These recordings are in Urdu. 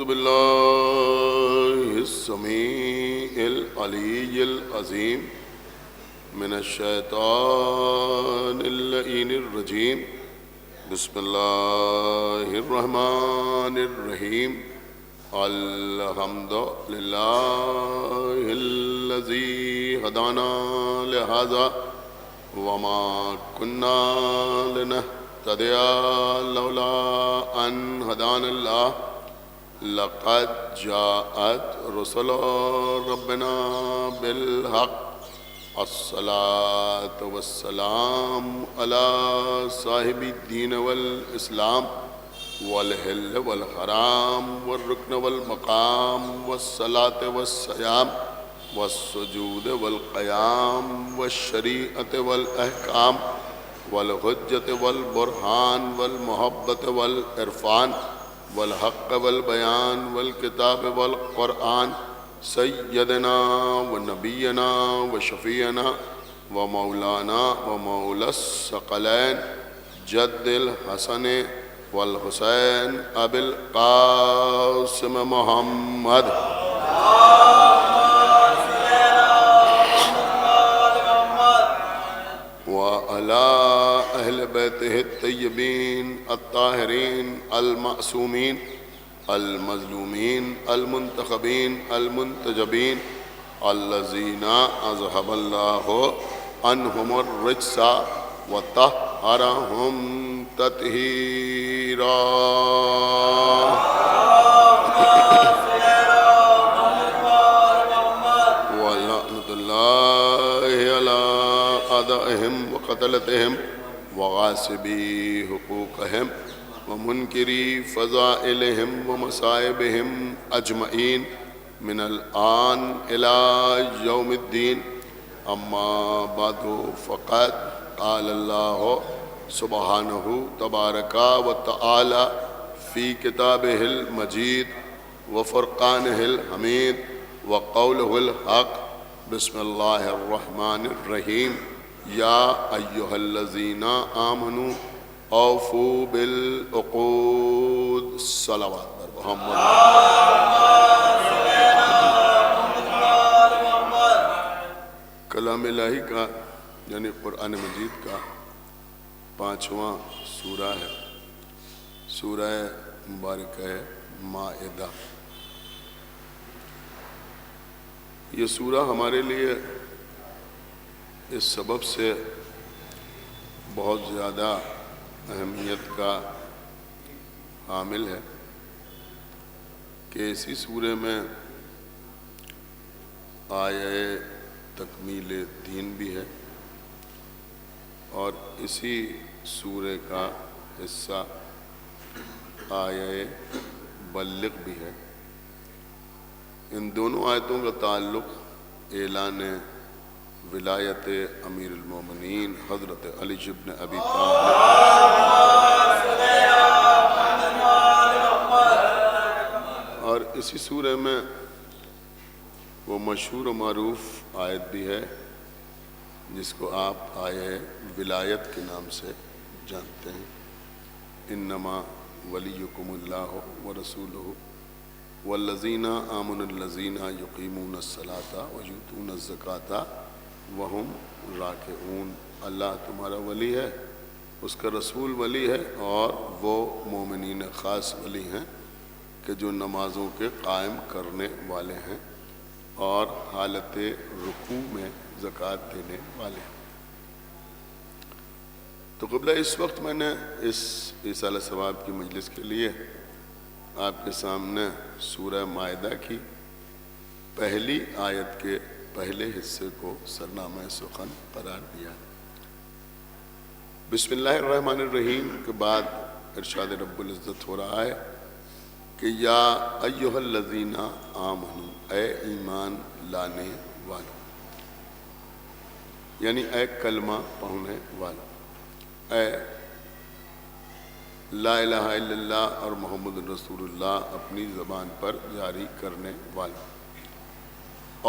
بالله السميع العلي العظيم من الشيطان اللعين الرجيم بسم الله الرحمن الرحيم الحمد لله الذي هدانا لهذا وما كنا لنهتدي لولا أن هدانا الله لقد جاءت رسل ربنا بالحق الصلاة والسلام على صاحب الدين والإسلام والحل والحرام والركن والمقام والصلاة والصيام والسجود والقيام والشريعة والأحكام والحجة والبرهان والمحبة والعرفان والحق والبيان والكتاب والقرآن سيدنا ونبينا وشفيعنا ومولانا ومولى الثقلين جد الحسن والحسين أبي القاسم محمد وعلى أهل بيته الطيبين الطاهرين المعصومين المظلومين المنتخبين المنتجبين الذين أذهب الله عنهم الرجس وطهرهم تطهيرا ولعنة الله على أعدائهم وقتلتهم وغاصبي حقوقهم ومنكري فضائلهم ومصائبهم أجمعين من الآن إلى يوم الدين أما بعد فقد قال الله سبحانه تبارك وتعالى في كتابه المجيد وفرقانه الحميد وقوله الحق بسم الله الرحمن الرحيم يا أيها الذين آمنوا اوفوا بالعقود صلوات محمد کلام الہی کا یعنی قرآن مجید کا 5واں سورہ ہے، سورہ مبارکہ ہے مائدہ۔ یہ سورہ ہمارے لیے اس سبب سے بہت زیادہ اہمیت کا حامل ہے کہ اسی سورے میں آیہ تکمیل دین بھی ہے اور اسی سورے کا حصہ آیہ بلغ بھی ہے۔ ان دونوں آیتوں کا تعلق اعلان ولایت امیر المومنین حضرت علی بن ابی طالب اور اسی سورہ میں وہ مشہور و معروف آیت بھی ہے جس کو آپ آیہ ولایت کے نام سے جانتے ہیں، انما ولیکم اللہ ورسولہ والذین آمنوا الذین یقیمون الصلاۃ ویؤتون الزکاۃ وہم راکعون۔ اللہ تمہارا ولی ہے، اس کا رسول ولی ہے اور وہ مومنین خاص ولی ہیں کہ جو نمازوں کے قائم کرنے والے ہیں اور حالت رکوع میں زکوٰۃ دینے والے ہیں۔ تو قبلہ اس وقت میں نے اس ایصال ثواب کی مجلس کے لیے آپ کے سامنے سورہ مائدہ کی پہلی آیت کے پہلے حصے کو سرنامہ سخن قرار دیا۔ بسم اللہ الرحمن الرحیم کے بعد ارشاد رب العزت ہو رہا ہے کہ یا ایہا الذین آمنوا، اے ایمان لانے والوں، یعنی اے کلمہ پڑھنے والوں، اے لا الہ الا اللہ اور محمد رسول اللہ اپنی زبان پر جاری کرنے والوں،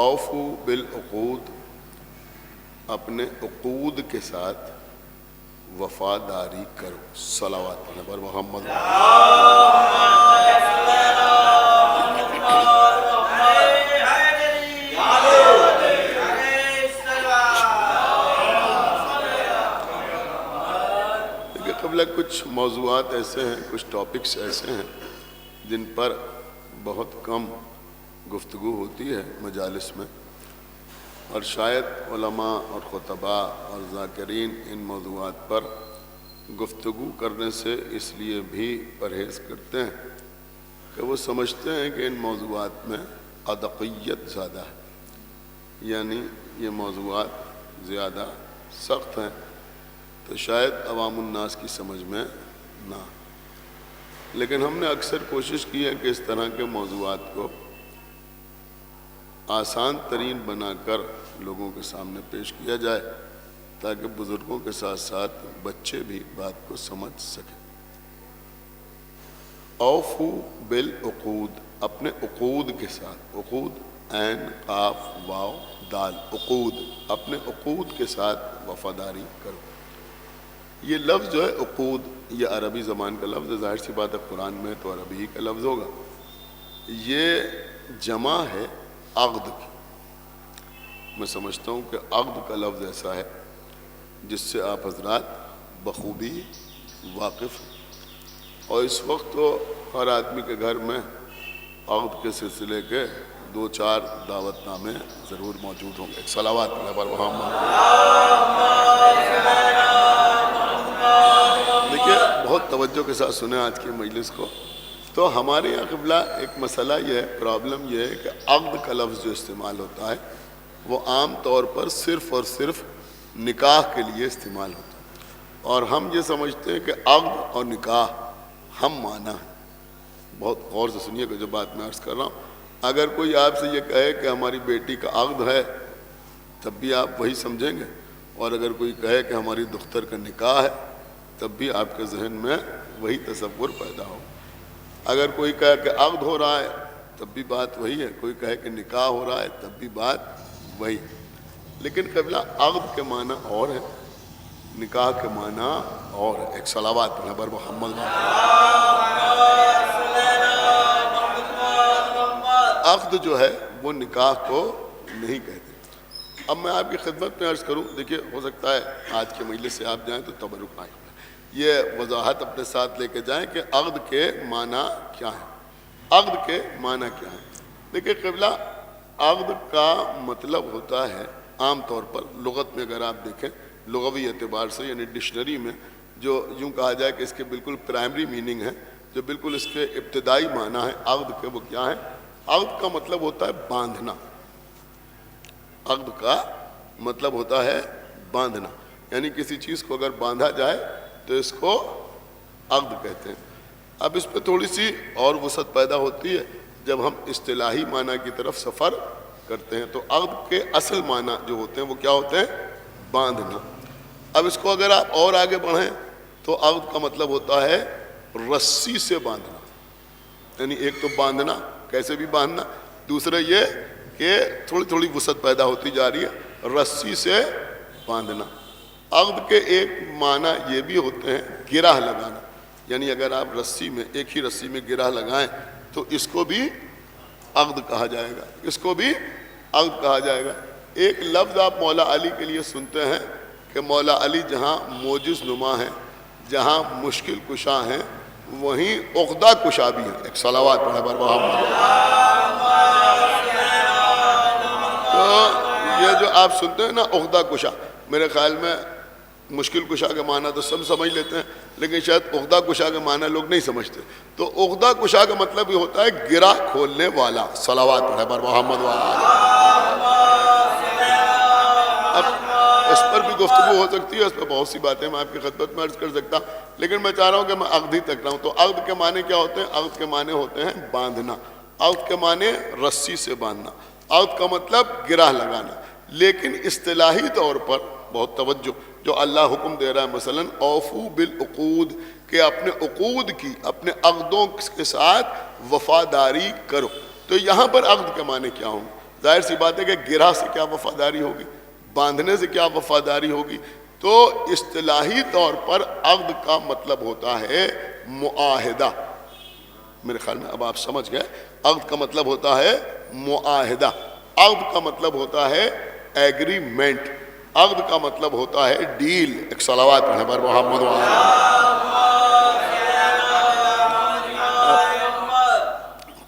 اوفو بالعقود، اپنے عقود کے ساتھ وفاداری کرو۔ صلوات پر محمد۔ موضوعات ایسے ہیں، کچھ ٹاپکس ایسے ہیں جن پر بہت کم گفتگو ہوتی ہے مجالس میں، اور شاید علماء اور خطباء اور ذاکرین ان موضوعات پر گفتگو کرنے سے اس لیے بھی پرہیز کرتے ہیں کہ وہ سمجھتے ہیں کہ ان موضوعات میں ادقیت زیادہ ہے، یعنی یہ موضوعات زیادہ سخت ہیں تو شاید عوام الناس کی سمجھ میں نہ۔ لیکن ہم نے اکثر کوشش کی ہے کہ اس طرح کے موضوعات کو آسان ترین بنا کر لوگوں کے سامنے پیش کیا جائے تاکہ بزرگوں کے ساتھ ساتھ بچے بھی بات کو سمجھ سکیں۔ اوفو بالعقود، اپنے عقود کے ساتھ، عقود عین قاف واو دال، عقود، اپنے عقود کے ساتھ وفاداری کرو۔ یہ لفظ جو ہے عقود، یہ عربی زبان کا لفظ ہے، ظاہر سی بات ہے قرآن میں تو عربی ہی کا لفظ ہوگا۔ یہ جمع ہے عقد کی۔ میں سمجھتا ہوں کہ عقد کا لفظ ایسا ہے جس سے آپ حضرات بخوبی واقف ہیں، اور اس وقت تو ہر آدمی کے گھر میں عقد کے سلسلے کے 2-4 دعوت نامے ضرور موجود ہوں گے۔ ایک صلوات پڑھیں پر محمد۔ دیکھیے بہت توجہ کے ساتھ سنیں آج کی مجلس کو۔ تو ہمارے یہاں قبلہ ایک مسئلہ یہ ہے، پرابلم یہ ہے کہ عقد کا لفظ جو استعمال ہوتا ہے وہ عام طور پر صرف اور صرف نکاح کے لیے استعمال ہوتا ہے، اور ہم یہ سمجھتے ہیں کہ عقد اور نکاح ہم معنی ہیں۔ بہت غور سے سنیے کہ جو بات میں عرض کر رہا ہوں، اگر کوئی آپ سے یہ کہے کہ ہماری بیٹی کا عقد ہے تب بھی آپ وہی سمجھیں گے، اور اگر کوئی کہے کہ ہماری دختر کا نکاح ہے تب بھی آپ کے ذہن میں وہی تصور پیدا ہو۔ اگر کوئی کہے کہ عقد ہو رہا ہے تب بھی بات وہی ہے، کوئی کہے کہ نکاح ہو رہا ہے تب بھی بات وہی۔ لیکن قبلہ عقد کے معنی اور ہے، نکاح کے معنی اور ہے۔ ایک صلوات پڑھیں بر محمد۔ عقد جو ہے وہ نکاح کو نہیں کہتے۔ اب میں آپ کی خدمت میں عرض کروں، دیکھیے ہو سکتا ہے آج کے مجلس سے آپ جائیں تو تبرک آئے، یہ وضاحت اپنے ساتھ لے کے جائیں کہ عقد کے معنی کیا ہیں، عقد کے معنی کیا ہیں۔ دیکھیے قبلہ عقد کا مطلب ہوتا ہے عام طور پر لغت میں، اگر آپ دیکھیں لغوی اعتبار سے، یعنی ڈکشنری میں جو یوں کہا جائے کہ اس کے بالکل پرائمری میننگ ہے، جو بالکل اس کے ابتدائی معنی ہے عقد کے، وہ کیا ہے؟ عقد کا مطلب ہوتا ہے باندھنا۔ عقد کا مطلب ہوتا ہے باندھنا، یعنی کسی چیز کو اگر باندھا جائے تو اس کو عقد کہتے ہیں۔ اب اس پہ تھوڑی سی اور وسعت پیدا ہوتی ہے جب ہم اصطلاحی معنی کی طرف سفر کرتے ہیں، تو عقد کے اصل معنی جو ہوتے ہیں وہ کیا ہوتے ہیں؟ باندھنا۔ اب اس کو اگر آپ اور آگے بڑھیں تو عقد کا مطلب ہوتا ہے رسی سے باندھنا، یعنی ایک تو باندھنا، کیسے بھی باندھنا، دوسرا یہ کہ تھوڑی تھوڑی وسعت پیدا ہوتی جا رہی ہے، رسی سے باندھنا۔ عقد کے ایک معنی یہ بھی ہوتے ہیں گرہ لگانا، یعنی اگر آپ رسی میں، ایک ہی رسی میں گرہ لگائیں تو اس کو بھی عقد کہا جائے گا، اس کو بھی عقد کہا جائے گا۔ ایک لفظ آپ مولا علی کے لیے سنتے ہیں کہ مولا علی جہاں موجز نما ہیں، جہاں مشکل کشا ہیں، وہیں عقدہ کشا بھی ہیں۔ ایک صلوات پڑھیں بر محمد۔ تو یہ جو آپ سنتے ہیں نا عقدہ کشا، میرے خیال میں مشکل کشا کے معنی تو سب سمجھ لیتے ہیں، لیکن شاید عقدہ کشا کے معنی لوگ نہیں سمجھتے۔ تو عقدہ کشا کا مطلب یہ ہوتا ہے گرہ کھولنے والا۔ صلوات پڑھیں بر محمد وآلہ۔ اب اس پر بھی گفتگو ہو سکتی ہے، اس پر بہت سی باتیں میں آپ کی خدمت میں عرض کر سکتا ہوں، لیکن میں چاہ رہا ہوں کہ میں عقد ہی تک رہا ہوں۔ تو عقد کے معنی کیا ہوتے ہیں؟ عقد کے معنی ہوتے ہیں باندھنا، عقد کے معنی رسی سے باندھنا، عقد کا مطلب گرہ لگانا۔ لیکن اصطلاحی طور پر بہت توجہ، جو اللہ حکم دے رہا ہے مثلا اوفو بالعقود، کہ اپنے عقود کی، اپنے عقدوں کے ساتھ وفاداری کرو، تو یہاں پر عقد کے معنی کیا ہوں؟ ظاہر سی بات ہے کہ گرہ سے کیا وفاداری ہوگی، باندھنے سے کیا وفاداری ہوگی؟ تو اصطلاحی طور پر عقد کا مطلب ہوتا ہے معاہدہ۔ میرے خیال میں اب آپ سمجھ گئے، عقد کا مطلب ہوتا ہے معاہدہ، عقد کا مطلب ہوتا ہے ایگریمنٹ، عقد کا مطلب ہوتا ہے ڈیل۔ ایک صلوات پڑھیں بر محمد وآلہ۔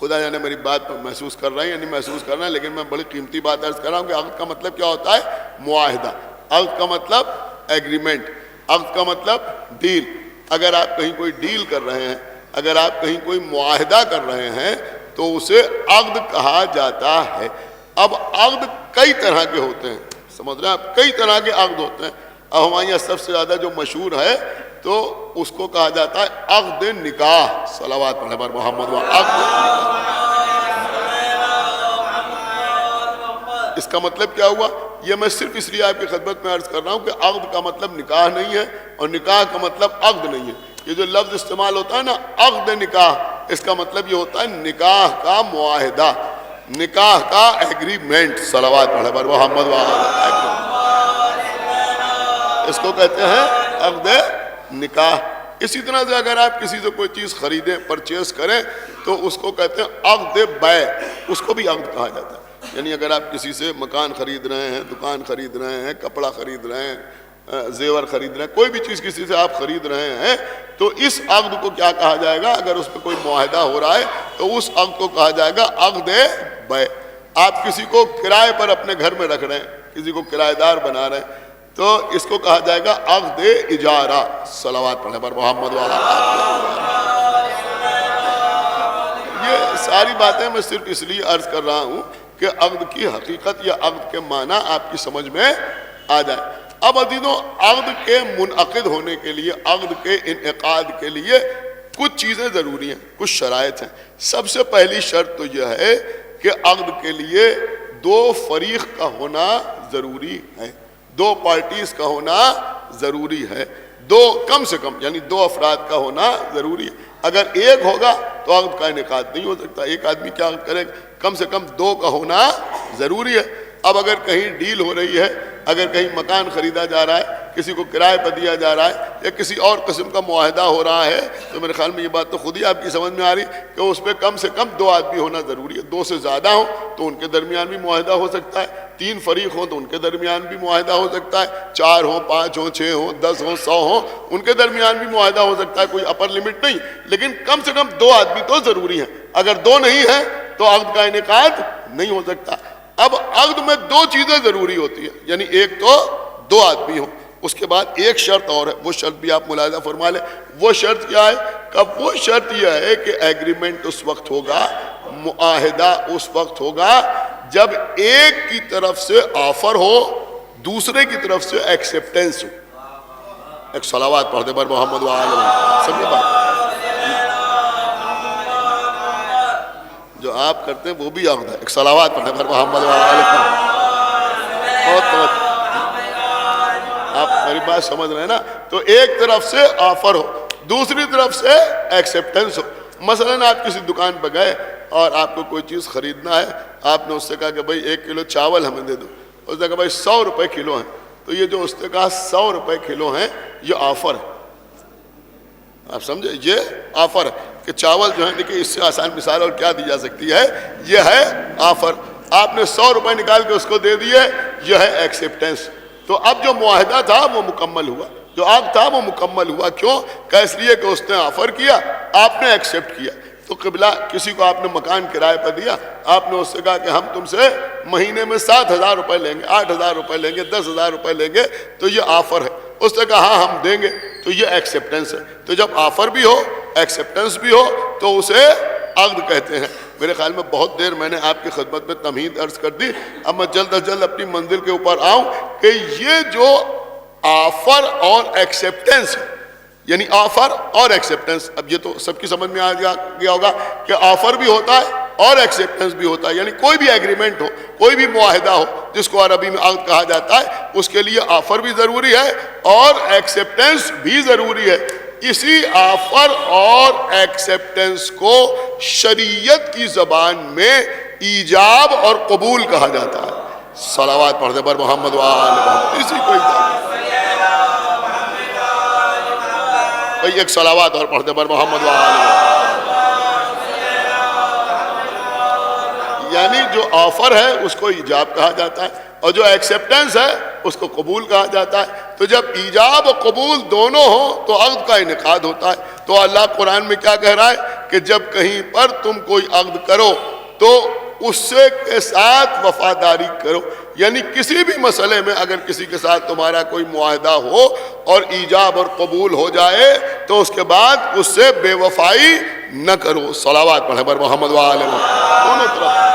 خدا جانے میری بات پر محسوس کر رہے ہیں یا نہیں محسوس کر رہے ہیں، لیکن میں بڑی قیمتی بات عرض کر رہا ہوں کہ عقد کا مطلب کیا ہوتا ہے؟ معاہدہ. عقد کا مطلب ایگریمنٹ، عقد کا مطلب ڈیل. اگر آپ کہیں کوئی ڈیل کر رہے ہیں، اگر آپ کہیں کوئی معاہدہ کر رہے ہیں تو اسے عقد کہا جاتا ہے. اب عقد کئی طرح کے ہوتے ہیں، سمجھ رہے ہیں آپ، کئی طرح کے عقد ہوتے ہیں. اب ہمارے یہاں سب سے زیادہ جو مشہور ہے تو اس کو کہا جاتا ہے عقد نکاح. صلوات پڑھیں بر محمد. عقد نکاح، اس کا مطلب کیا ہوا؟ یہ میں صرف اس لیے آپ کی خدمت میں عرض کر رہا ہوں کہ عقد کا مطلب نکاح نہیں ہے اور نکاح کا مطلب عقد نہیں ہے. یہ جو لفظ استعمال ہوتا ہے نا عقد نکاح، اس کا مطلب یہ ہوتا ہے نکاح کا معاہدہ، نکاح کا ایگریمنٹ. صلوات پڑھیں بر محمد. اس کو کہتے ہیں عقد نکاح. اسی طرح سے اگر آپ کسی سے کوئی چیز خریدیں، پرچیز کریں، تو اس کو کہتے ہیں عقد بیع. اس کو بھی عقد کہا جاتا ہے. یعنی اگر آپ کسی سے مکان خرید رہے ہیں، دکان خرید رہے ہیں، کپڑا خرید رہے ہیں، زیور خرید رہے ہیں، کوئی بھی چیز کسی سے آپ خرید رہے ہیں، تو اس عقد کو کیا کہا جائے گا؟ اگر اس پہ کوئی معاہدہ ہو رہا ہے تو اس عقد کو کہا جائے گا عقد بیع. آپ کسی کو کرائے پر اپنے گھر میں رکھ رہے ہیں، کسی کو کرایہ دار بنا رہے ہیں، تو اس کو کہا جائے گا عقد اجارہ. صلوات پڑھیں پر محمد والا. یہ ساری باتیں میں صرف اس لیے عرض کر رہا ہوں کہ عقد کی حقیقت یا عقد کے معنی آپ کی سمجھ میں آ جائے. اب عزیزوں، عقد کے منعقد ہونے کے لیے، عقد کے انعقاد کے لیے کچھ چیزیں ضروری ہیں، کچھ شرائط ہیں. سب سے پہلی شرط تو یہ ہے کہ عقد کے لیے دو فریق کا ہونا ضروری ہے، دو پارٹیز کا ہونا ضروری ہے، دو کم سے کم یعنی دو افراد کا ہونا ضروری ہے. اگر ایک ہوگا تو عقد کا انعقاد نہیں ہو سکتا. ایک آدمی کیا کرے گا؟ کم سے کم دو کا ہونا ضروری ہے. اب اگر کہیں ڈیل ہو رہی ہے، اگر کہیں مکان خریدا جا رہا ہے، کسی کو کرائے پر دیا جا رہا ہے، یا کسی اور قسم کا معاہدہ ہو رہا ہے، تو میرے خیال میں یہ بات تو خود ہی آپ کی سمجھ میں آ رہی کہ اس پہ کم سے کم دو آدمی ہونا ضروری ہے. دو سے زیادہ ہوں تو ان کے درمیان بھی معاہدہ ہو سکتا ہے، تین فریق ہوں تو ان کے درمیان بھی معاہدہ ہو سکتا ہے، چار ہوں، پانچ ہوں، چھ ہوں، 10 ہوں، 100 ہوں، ان کے درمیان بھی معاہدہ ہو سکتا ہے. کوئی اپر لمٹ نہیں، لیکن کم سے کم دو آدمی تو ضروری ہیں. اگر دو نہیں ہیں تو عقد کا انعقاد نہیں ہو سکتا. اب عقد میں دو چیزیں ضروری ہوتی ہیں، یعنی ایک تو دو آدمی ہوں. اس کے بعد ایک شرط اور ہے، وہ شرط بھی آپ ملاحظہ فرما لیں. وہ شرط کیا ہے؟ کہ وہ شرط یہ ہے کہ ایگریمنٹ اس وقت ہوگا، معاہدہ اس وقت ہوگا جب ایک کی طرف سے آفر ہو، دوسرے کی طرف سے ایکسیپٹنس ہو. ایک صلوات پڑھ دے پر محمد وآلہ. سمجھے بات؟ جو آپ کرتے ہیں وہ بھی عقد ہے. ایک صلوات پڑھ دے پر محمد وآلہ. بہت آپ میری بات سمجھ رہے ہیں نا؟ تو ایک طرف سے آفر ہو، دوسری طرف سے ایکسیپٹنس ہو. مثلا آپ کسی دکان پہ گئے اور آپ کو کوئی چیز خریدنا ہے، آپ نے اس سے کہا کہ بھائی 1 کلو چاول ہمیں دے دو. اس نے کہا بھائی 100 روپے کلو ہیں. تو یہ جو اس نے کہا 100 روپے کلو ہیں، یہ آفر ہے. آپ سمجھے؟ یہ آفر ہے کہ چاول جو ہے، دیکھیے اس سے آسان مثال اور کیا دی جا سکتی ہے، یہ ہے آفر. آپ نے 100 روپے نکال کے اس کو دے دیے، یہ ہے ایکسیپٹنس. تو اب جو معاہدہ تھا وہ مکمل ہوا، جو عقد تھا وہ مکمل ہوا. کیوں؟ کہ اس لیے کہ اس نے آفر کیا، آپ نے ایکسیپٹ کیا. تو قبلہ کسی کو آپ نے مکان کرائے پر دیا، آپ نے اس سے کہا کہ ہم تم سے مہینے میں 7,000 روپے لیں گے، 8,000 روپے لیں گے، 10,000 روپے لیں گے. تو یہ آفر ہے. اس نے کہا ہاں ہم دیں گے، تو یہ ایکسیپٹنس ہے. تو جب آفر بھی ہو، ایکسیپٹنس بھی ہو، تو اسے عقد کہتے ہیں. میرے خیال میں بہت دیر میں نے آپ کی خدمت میں تمہید عرض کر دی. اب میں جلد از جلد اپنی منزل کے اوپر آؤں کہ یہ جو آفر اور ایکسیپٹنس ہے، یعنی آفر اور ایکسیپٹنس، اب یہ تو سب کی سمجھ میں آ گیا ہوگا کہ آفر بھی ہوتا ہے اور ایکسیپٹنس بھی ہوتا ہے. یعنی کوئی بھی ایگریمنٹ ہو، کوئی بھی معاہدہ ہو جس کو عربی میں عقد کہا جاتا ہے، اس کے لیے آفر بھی ضروری ہے اور ایکسیپٹنس بھی ضروری ہے. اسی آفر اور ایکسیپٹنس کو شریعت کی زبان میں ایجاب اور قبول کہا جاتا ہے. صلوات پڑھ دے پر محمد وآلہ محمد. اسی کو ایک صلوات اور پڑھ دے پر محمد وآلہ. یعنی جو آفر ہے اس کو ایجاب کہا جاتا ہے اور جو ایکسیپٹنس ہے اس کو قبول کہا جاتا ہے. تو جب ایجاب و قبول دونوں ہوں تو عقد کا انعقاد ہوتا ہے. تو اللہ قرآن میں کیا کہہ رہا ہے کہ جب کہیں پر تم کوئی عقد کرو تو اس سے کے ساتھ وفاداری کرو. یعنی کسی بھی مسئلے میں اگر کسی کے ساتھ تمہارا کوئی معاہدہ ہو اور ایجاب اور قبول ہو جائے تو اس کے بعد اس سے بے وفائی نہ کرو. صلوات پڑھیں بر محمد وآلہ دونوں طرف.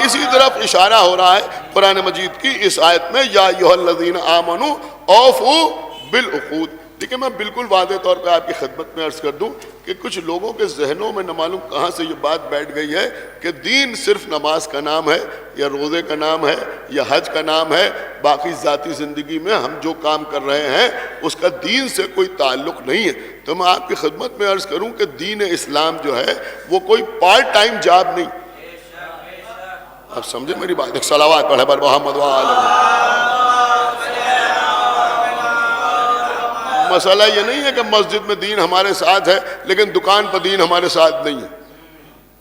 اسی طرف اشارہ ہو رہا ہے قرآن مجید کی اس آیت میں یا ایھا الذین آمنوا اوفوا بالعقود. دیکھیں میں بالکل واضح طور پہ آپ کی خدمت میں عرض کر دوں کہ کچھ لوگوں کے ذہنوں میں نہ معلوم کہاں سے یہ بات بیٹھ گئی ہے کہ دین صرف نماز کا نام ہے یا روزے کا نام ہے یا حج کا نام ہے، باقی ذاتی زندگی میں ہم جو کام کر رہے ہیں اس کا دین سے کوئی تعلق نہیں ہے. تو میں آپ کی خدمت میں عرض کروں کہ دین اسلام جو ہے وہ کوئی پارٹ ٹائم جاب نہیں. آپ سمجھے میری بات؟ ایک صلوات پڑھے بر محمد وآلہ. مسئلہ یہ نہیں ہے کہ مسجد میں دین ہمارے ساتھ ہے لیکن دکان پر دین ہمارے ساتھ نہیں ہے.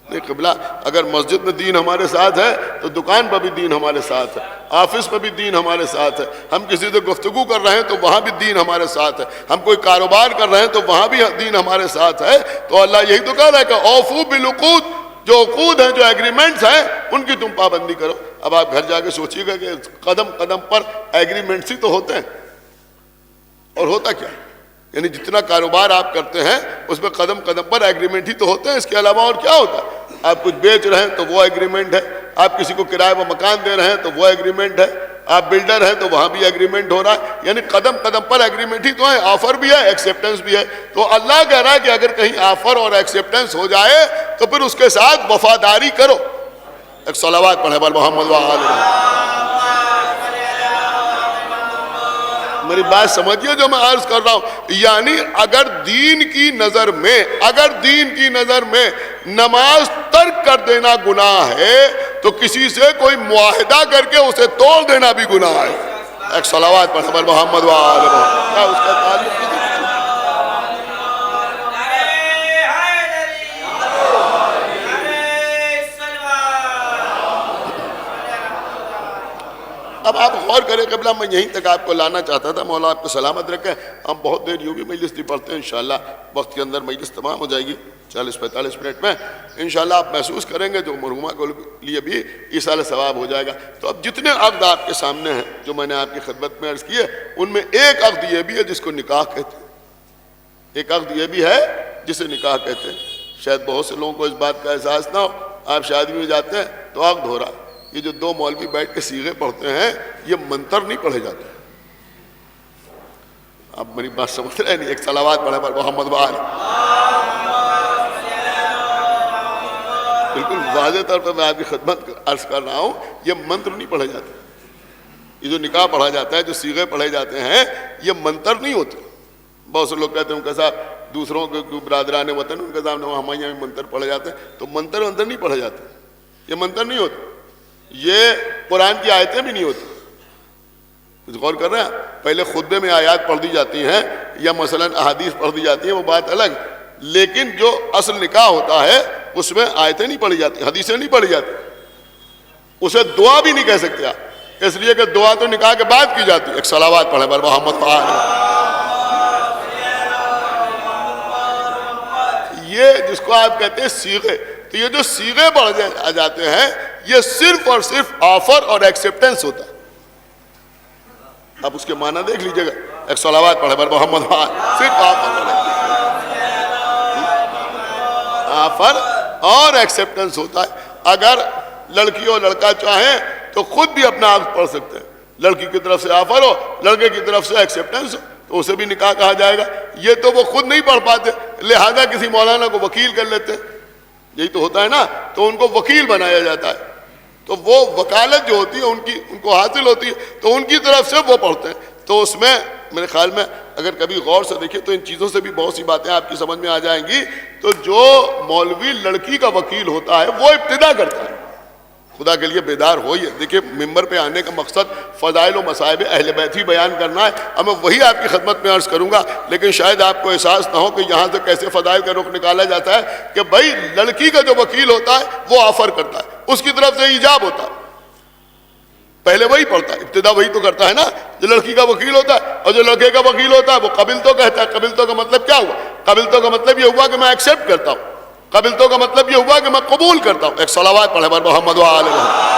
نہیں قبلہ، اگر مسجد میں دین ہمارے ساتھ ہے تو دکان پر بھی دین ہمارے ساتھ ہے، آفس میں بھی دین ہمارے ساتھ ہے. ہم کسی سے گفتگو کر رہے ہیں تو وہاں بھی دین ہمارے ساتھ ہے. ہم کوئی کاروبار کر رہے ہیں تو وہاں بھی دین ہمارے ساتھ ہے. تو اللہ یہی تو کہہ رہا ہے کہ اوفو بالعقود، جو عقود ہیں جو ایگریمنٹس ہیں ان کی تم پابندی کرو. اب آپ گھر جا کے سوچیے گا کہ قدم قدم پر ایگریمنٹس ہی تو ہوتے ہیں. اور ہوتا کیا؟ یعنی جتنا کاروبار آپ کرتے ہیں اس میں قدم قدم پر ایگریمنٹ ہی تو ہوتے ہیں. اس کے علاوہ اور کیا ہوتا ہے؟ آپ کچھ بیچ رہے ہیں تو وہ ایگریمنٹ ہے، آپ کسی کو کرائے پر مکان دے رہے ہیں تو وہ ایگریمنٹ ہے، آپ بلڈر ہیں تو وہاں بھی ایگریمنٹ ہو رہا ہے. یعنی قدم قدم پر ایگریمنٹ ہی تو ہے. آفر بھی ہے، ایکسیپٹنس بھی ہے. تو اللہ کہہ رہا ہے کہ اگر کہیں آفر اور ایکسیپٹنس ہو جائے تو پھر اس کے ساتھ وفاداری کرو. ایک صلوات پڑھے بر محمد وآلہ. میری بات سمجھیے جو میں عرض کر رہا ہوں. یعنی اگر دین کی نظر میں نماز ترک کر دینا گناہ ہے تو کسی سے کوئی معاہدہ کر کے اسے توڑ دینا بھی گناہ ہے. ایک صلوات پر خبر محمد وآلہ. کیا اس کا تعلق نہیں؟ اب آپ غور کریں قبلہ، میں یہیں تک آپ کو لانا چاہتا تھا. مولا آپ کو سلامت رکھے. ہم بہت دیر یوں بھی مجلس نہیں پڑھتے ہیں. انشاءاللہ وقت کے اندر مجلس تمام ہو جائے گی 40-45 منٹ میں. انشاءاللہ آپ محسوس کریں گے جو مرحومہ کے لیے بھی ایصال ثواب ہو جائے گا. تو اب جتنے عقد آپ کے سامنے ہیں جو میں نے آپ کی خدمت میں عرض کیے ان میں ایک عقد یہ بھی ہے جس کو نکاح کہتے ہیں. ایک عقد یہ بھی ہے جسے نکاح کہتے ہیں. شاید بہت سے لوگوں کو اس بات کا احساس نہ ہو. آپ شادی میں جاتے ہیں تو عقد ہو رہا ہے. یہ جو دو مولوی بیٹھ کے صیغے پڑھتے ہیں یہ منتر نہیں پڑھے جاتے. آپ میری بات سمجھ رہے نہیں؟ ایک صلوات پڑھے پر محمد وآلہ. بالکل واضح طور پر میں آپ کی خدمت عرض کر رہا ہوں، یہ منتر نہیں پڑھے جاتے. یہ جو نکاح پڑھا جاتا ہے، جو صیغے پڑھے جاتے ہیں، یہ منتر نہیں ہوتے. بہت سے لوگ کہتے ہیں ان کا صاحب دوسروں کے برادران وطن ان کے سامنے ہمارے یہاں منتر پڑھے جاتے ہیں. تو منتر نہیں پڑھے جاتے. یہ منتر نہیں ہوتے. یہ قرآن کی آیتیں بھی نہیں ہوتی. غور کر رہے ہیں؟ پہلے خطبے میں آیات پڑھ دی جاتی ہیں یا مثلا احادیث پڑھ دی جاتی ہیں، وہ بات الگ. لیکن جو اصل نکاح ہوتا ہے اس میں آیتیں نہیں پڑھی جاتی، حدیثیں نہیں پڑھی جاتی. اسے دعا بھی نہیں کہہ سکتے آپ، اس لیے کہ دعا تو نکاح کے بعد کی جاتی ہے. ایک صلوات پڑھے بر محمد وآلہ. یہ جس کو آپ کہتے ہیں صیغے، تو یہ جو صیغے بڑھ جاتے ہیں یہ صرف اور صرف آفر اور ایکسیپٹنس ہوتا ہے. اب اس کے معنی دیکھ لیجئے گا. ایک صلوات پڑھے بر محمد وآلہ. صرف آفر اور ایکسیپٹنس ہوتا ہے. اگر لڑکی اور لڑکا چاہیں تو خود بھی اپنا عقد پڑھ سکتے ہیں. لڑکی کی طرف سے آفر ہو، لڑکے کی طرف سے ایکسیپٹنس ہو تو اسے بھی نکاح کہا جائے گا. یہ تو وہ خود نہیں پڑھ پاتے، لہذا کسی مولانا کو وکیل کر لیتے ہیں. یہی تو ہوتا ہے نا. تو ان کو وکیل بنایا جاتا ہے. تو وہ وکالت جو ہوتی ہے ان کو حاصل ہوتی ہے تو ان کی طرف سے وہ پڑھتے ہیں. تو اس میں میرے خیال میں اگر کبھی غور سے دیکھیں تو ان چیزوں سے بھی بہت سی باتیں آپ کی سمجھ میں آ جائیں گی. تو جو مولوی لڑکی کا وکیل ہوتا ہے وہ ابتدا کرتا ہے. خدا کے لیے بیدار ہوئیے. دیکھیے ممبر پہ آنے کا مقصد فضائل و مصائب اہل بیت ہی بیان کرنا ہے. اب میں وہی آپ کی خدمت میں عرض کروں گا، لیکن شاید آپ کو احساس نہ ہو کہ یہاں سے کیسے فضائل کا رخ نکالا جاتا ہے کہ بھائی لڑکی کا جو وکیل ہوتا ہے وہ آفر کرتا ہے، اس کی طرف سے ایجاب ہوتا ہے. پہلے وہی پڑھتا ہے، ابتدا وہی تو کرتا ہے نا جو لڑکی کا وکیل ہوتا ہے، اور جو لڑکے کا وکیل ہوتا ہے وہ قبل تو کہتا ہے۔ قبل تو کا مطلب کیا ہوا؟ قبل تو کا مطلب یہ ہوا کہ میں ایکسیپٹ کرتا ہوں، قبل تو کا مطلب یہ ہوا کہ میں قبول کرتا ہوں۔ ایک صلوات پڑھے بر محمد و آل محمد۔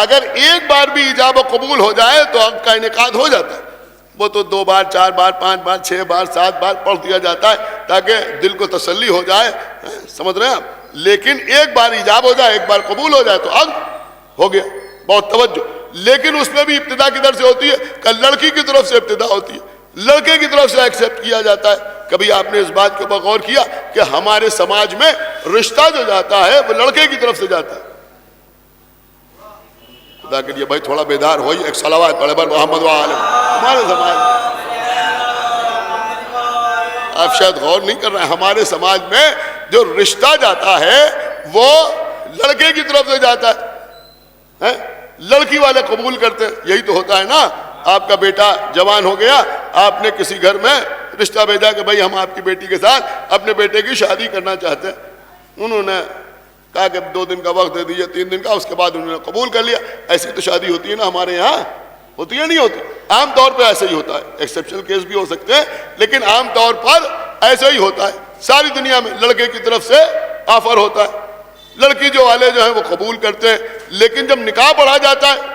اگر ایک بار بھی ایجاب و قبول ہو جائے تو عقد کا انعقاد ہو جاتا ہے، وہ تو 2 بار 4 بار 5 بار 6 بار 7 بار پڑھ دیا جاتا ہے تاکہ دل کو تسلی ہو جائے، سمجھ رہے ہیں آپ؟ لیکن ایک بار ایجاب ہو جائے، ایک بار قبول ہو جائے تو عقد ہو گیا۔ بہت توجہ، لیکن اس میں بھی ابتدا کدھر سے ہوتی ہے؟ کہ لڑکی کی طرف سے ابتدا ہوتی ہے، لڑکے کی طرف سے ایکسیپٹ کیا جاتا ہے۔ کبھی آپ نے اس بات کے اوپر غور کیا کہ ہمارے سماج میں رشتہ جو جاتا ہے وہ لڑکے کی طرف سے جاتا ہے؟ خدا کے لیے بھائی تھوڑا بیدار ہوئی، ایک صلوات پڑھے بر محمد و آل محمد۔ ہمارے سماج آپ شاید غور نہیں کر رہے ہیں، ہمارے سماج میں جو رشتہ جاتا ہے وہ لڑکے کی طرف سے جاتا ہے، لڑکی والے قبول کرتے ہیں۔ یہی تو ہوتا ہے نا، آپ کا بیٹا جوان ہو گیا، آپ نے کسی گھر میں رشتہ بھیجا کہ بھائی ہم آپ کی بیٹی کے ساتھ اپنے بیٹے کی شادی کرنا چاہتے ہیں۔ انہوں نے کہا کہ 2 دن کا وقت دے دیجیے، 3 دن کا، اس کے بعد انہوں نے قبول کر لیا۔ ایسی تو شادی ہوتی ہے نا ہمارے یہاں، ہوتی ہے نہیں ہوتی؟ عام طور پہ ایسے ہی ہوتا ہے، ایکسیپشنل کیس بھی ہو سکتے ہیں لیکن عام طور پر ایسا ہی ہوتا ہے۔ ساری دنیا میں لڑکے کی طرف سے آفر ہوتا ہے، لڑکی جو والے جو ہیں وہ قبول کرتے ہیں، لیکن جب نکاح پڑھا جاتا ہے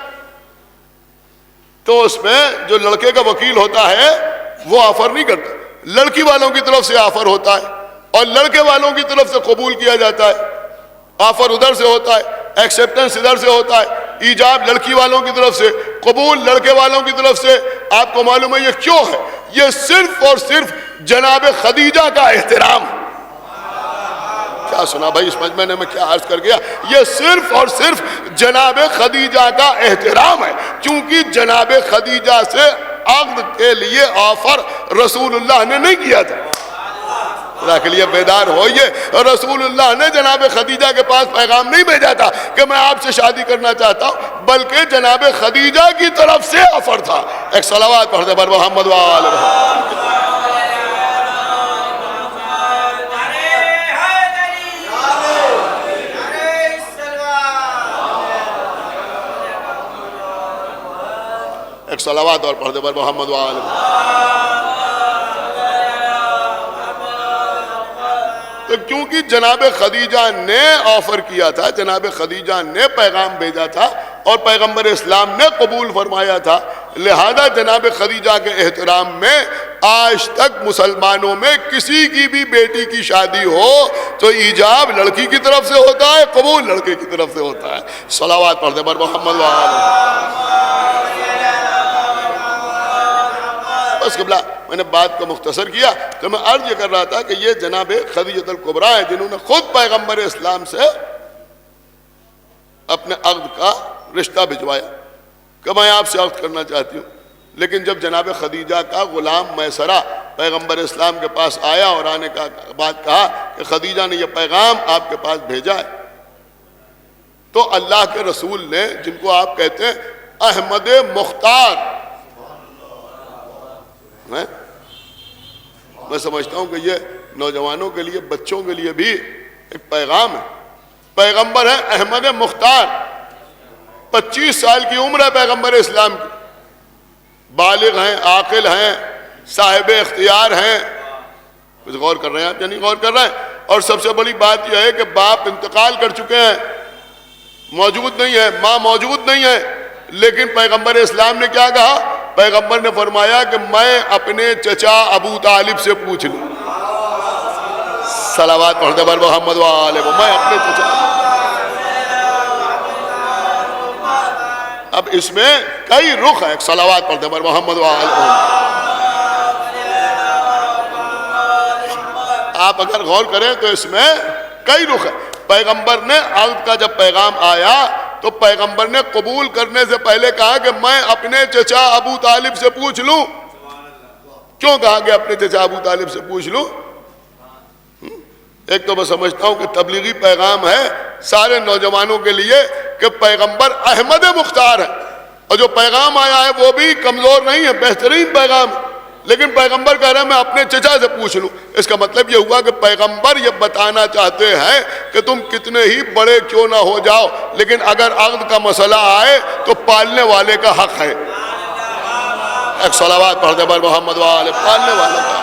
تو اس میں جو لڑکے کا وکیل ہوتا ہے وہ آفر نہیں کرتا، لڑکی والوں کی طرف سے آفر ہوتا ہے اور لڑکے والوں کی طرف سے قبول کیا جاتا ہے۔ آفر ادھر سے ہوتا ہے، ایکسیپٹنس ادھر سے ہوتا ہے، ایجاب لڑکی والوں کی طرف سے، قبول لڑکے والوں کی طرف سے۔ آپ کو معلوم ہے یہ کیوں ہے؟ یہ صرف اور صرف جناب خدیجہ کا احترام۔ کیا سنا بھائی اس مجمع نے میں کیا عرض کر گیا؟ یہ صرف اور صرف جناب خدیجہ کا احترام ہے، کیونکہ جناب خدیجہ سے عقد کے لیے آفر رسول اللہ نے نہیں کیا تھا۔ خدا کے لیے بیدار ہوئیے، رسول اللہ نے جناب خدیجہ کے پاس پیغام نہیں بھیجا تھا کہ میں آپ سے شادی کرنا چاہتا ہوں، بلکہ جناب خدیجہ کی طرف سے آفر تھا۔ ایک صلوات پڑھ دے بر محمد و آل محمد۔ ایک صلوات اور پڑھ دے بر محمد و آل محمد۔ تو کیونکہ جناب خدیجہ نے آفر کیا تھا، جناب خدیجہ نے پیغام بھیجا تھا اور پیغمبر اسلام نے قبول فرمایا تھا، لہذا جناب خدیجہ کے احترام میں آج تک مسلمانوں میں کسی کی بھی بیٹی کی شادی ہو تو ایجاب لڑکی کی طرف سے ہوتا ہے، قبول لڑکے کی طرف سے ہوتا ہے۔ صلوات پڑھ دے بر محمد و آل محمد۔ بس قبلہ میں نے بات کو مختصر کیا تو میں عرض یہ کر رہا تھا کہ یہ جناب خدیجہ الکبریٰ ہیں جنہوں نے خود پیغمبر اسلام سے اپنے عقد کا رشتہ بھجوایا کہ میں آپ سے عقد کرنا چاہتی ہوں، لیکن جب جناب خدیجہ کا غلام میسرہ پیغمبر اسلام کے پاس آیا اور آنے کا بعد کہا کہ خدیجہ نے یہ پیغام آپ کے پاس بھیجا ہے، تو اللہ کے رسول نے، جن کو آپ کہتے ہیں احمد مختار، میں سمجھتا ہوں کہ یہ نوجوانوں کے لیے، بچوں کے لیے بھی ایک پیغام ہے۔ پیغمبر ہے احمد مختار، 25 سال کی عمر ہے پیغمبر اسلام کی، بالغ ہیں، عاقل ہیں، صاحب اختیار ہیں۔ کچھ غور کر رہے ہیں آپ یا نہیں غور کر رہے ہیں؟ اور سب سے بڑی بات یہ ہے کہ باپ انتقال کر چکے ہیں، موجود نہیں ہے، ماں موجود نہیں ہے، لیکن پیغمبر اسلام نے کیا کہا؟ پیغمبر نے فرمایا کہ میں اپنے چچا ابو طالب سے پوچھ لوں۔ صلوات پڑھ دے بر محمد و آل محمد۔ میں اپنے چچا، اب اس میں کئی رخ ہے۔ صلوات پڑھ دے بر محمد و آل محمد۔ آپ اگر غور کریں تو اس میں کئی رخ ہے۔ پیغمبر نے عقد کا جب پیغام آیا تو پیغمبر نے قبول کرنے سے پہلے کہا کہ میں اپنے چچا ابو طالب سے پوچھ لوں۔ کیوں کہا کہ اپنے چچا ابو طالب سے پوچھ لوں؟ ایک تو میں سمجھتا ہوں کہ تبلیغی پیغام ہے سارے نوجوانوں کے لیے کہ پیغمبر احمد مختار ہے، اور جو پیغام آیا ہے وہ بھی کمزور نہیں ہے، بہترین پیغام، لیکن پیغمبر کہہ رہے ہیں میں اپنے چچا سے پوچھ لوں. اس کا مطلب یہ ہوا کہ پیغمبر یہ بتانا چاہتے ہیں کہ تم کتنے ہی بڑے کیوں نہ ہو جاؤ، لیکن اگر عقد کا مسئلہ آئے تو پالنے والے کا حق ہے. ایک صلوات پڑھ دے بر محمد والے، پالنے والے کا.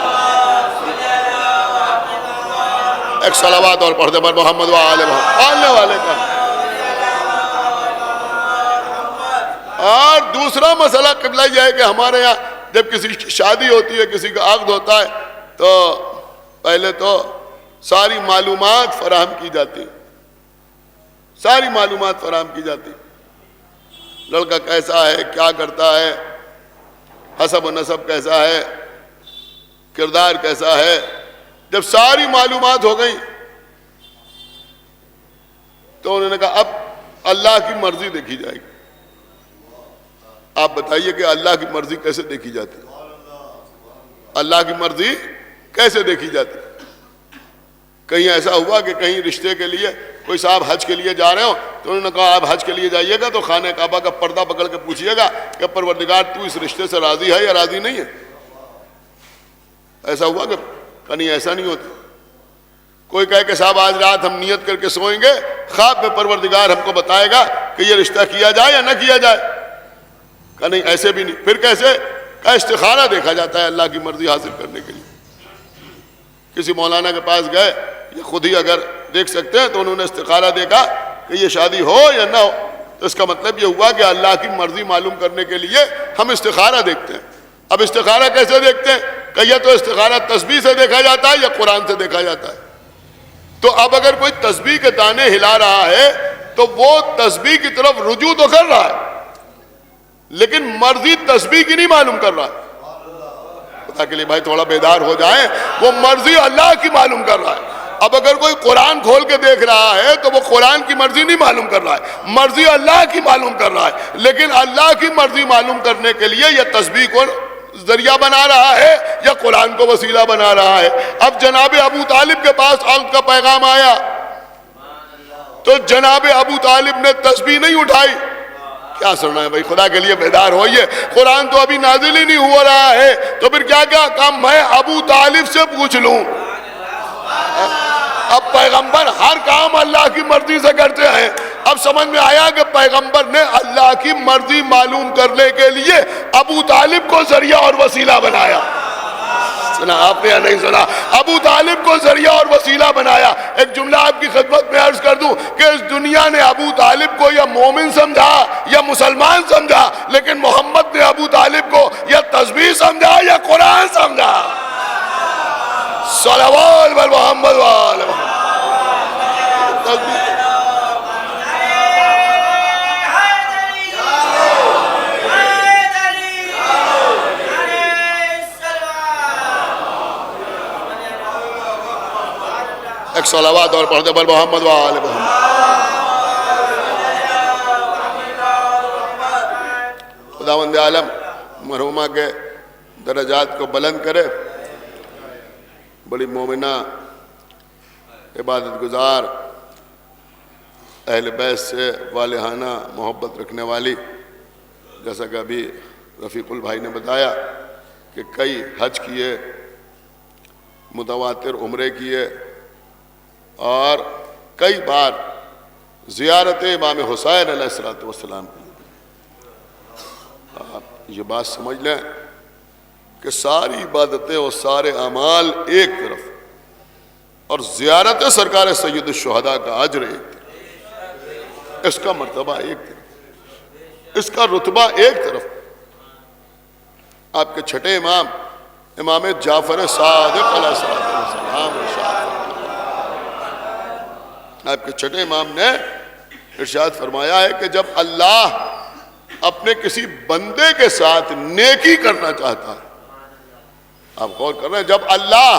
ایک صلوات اور پڑھ دے بر محمد والے، پالنے والے کا. اور دوسرا مسئلہ قبلہ یہ ہے کہ ہمارے یہاں جب کسی کی شادی ہوتی ہے، کسی کا عقد ہوتا ہے، تو پہلے تو ساری معلومات فراہم کی جاتی، ساری معلومات فراہم کی جاتی. لڑکا کیسا ہے، کیا کرتا ہے، حسب و نسب کیسا ہے، کردار کیسا ہے. جب ساری معلومات ہو گئی تو انہوں نے کہا اب اللہ کی مرضی دیکھی جائے گی. آپ بتائیے کہ اللہ کی مرضی کیسے دیکھی جاتی؟ اللہ کی مرضی کیسے دیکھی جاتی؟ کہیں ایسا ہوا کہ کہیں رشتے کے لیے کوئی صاحب حج کے لیے جا رہے ہو تو انہوں نے کہا آپ حج کے لیے جائیے گا تو خانہ کعبہ کا پردہ پکڑ کے پوچھیے گا کہ پروردگار تو اس رشتے سے راضی ہے یا راضی نہیں ہے؟ ایسا ہوا کہ کہیں ایسا نہیں ہوتا. کوئی کہے کہ صاحب آج رات ہم نیت کر کے سوئیں گے، خواب میں پروردگار ہم کو بتائے گا کہ یہ رشتہ کیا جائے یا نہ کیا جائے. کہ نہیں ایسے بھی نہیں. پھر کیسے؟ کہ استخارہ دیکھا جاتا ہے اللہ کی مرضی حاصل کرنے کے لیے. کسی مولانا کے پاس گئے، یہ خود ہی اگر دیکھ سکتے ہیں، تو انہوں نے استخارہ دیکھا کہ یہ شادی ہو یا نہ ہو. تو اس کا مطلب یہ ہوا کہ اللہ کی مرضی معلوم کرنے کے لیے ہم استخارہ دیکھتے ہیں. اب استخارہ کیسے دیکھتے ہیں؟ کہ یہ تو استخارہ تسبیح سے دیکھا جاتا ہے یا قرآن سے دیکھا جاتا ہے. تو اب اگر کوئی تسبیح کے دانے ہلا رہا ہے تو وہ تسبیح کی طرف رجوع تو کر رہا ہے، لیکن مرضی تسبیح کی نہیں معلوم کر رہا ہے. خدا کے لیے بھائی تھوڑا بیدار ہو جائیں. وہ مرضی اللہ کی معلوم کر رہا ہے. اب اگر کوئی قرآن کھول کے دیکھ رہا ہے تو وہ قرآن کی مرضی نہیں معلوم کر رہا ہے، مرضی اللہ کی معلوم کر رہا ہے. لیکن اللہ کی مرضی معلوم کرنے کے لیے یہ تسبیح کو ذریعہ بنا رہا ہے یا قرآن کو وسیلہ بنا رہا ہے. اب جناب ابو طالب کے پاس عقد کا پیغام آیا تو جناب ابو طالب نے تسبیح نہیں اٹھائی. کیا سننا ہے بھائی؟ خدا کے لیے بیدار ہوئیے. قرآن تو ابھی نازل ہی نہیں ہو رہا ہے تو پھر کیا کیا کام میں ابو طالب سے پوچھ لوں؟ اب پیغمبر ہر کام اللہ کی مرضی سے کرتے ہیں. اب سمجھ میں آیا کہ پیغمبر نے اللہ کی مرضی معلوم کرنے کے لیے ابو طالب کو ذریعہ اور وسیلہ بنایا. سنا آپ نے یا نہیں سنا؟ ابو طالب کو ذریعہ اور وسیلہ بنایا. ایک جملہ آپ کی خدمت میں عرض کر دوں کہ اس دنیا نے ابو طالب کو یا مومن سمجھا یا مسلمان سمجھا، لیکن محمد نے ابو طالب کو یا تسبیح سمجھا یا قرآن سمجھا. صلوات بر محمد وآل محمد. ایک صلوات اور پڑھ دے بر محمد وآل محمد. خداوند عالم مرحومہ کے درجات کو بلند کرے. بڑی مومنہ، عبادت گزار، اہل بیت سے والہانہ محبت رکھنے والی، جیسا کہ ابھی رفیق البھائی نے بتایا کہ کئی حج کیے، متواتر عمرے کیے اور کئی بار زیارت امام حسین علیہ السلام کی. آپ یہ بات سمجھ لیں کہ ساری عبادتیں اور سارے اعمال ایک طرف اور زیارت سرکار سید الشہداء کا اجر ایک طرف، اس کا مرتبہ ایک طرف، اس کا رتبہ ایک طرف. آپ کے چھٹے امام امام جعفر صادق علیہ السلام آپ کے چھٹے امام نے ارشاد فرمایا ہے کہ جب اللہ اپنے کسی بندے کے ساتھ نیکی کرنا چاہتا ہے، آپ غور کر رہے ہیں، جب اللہ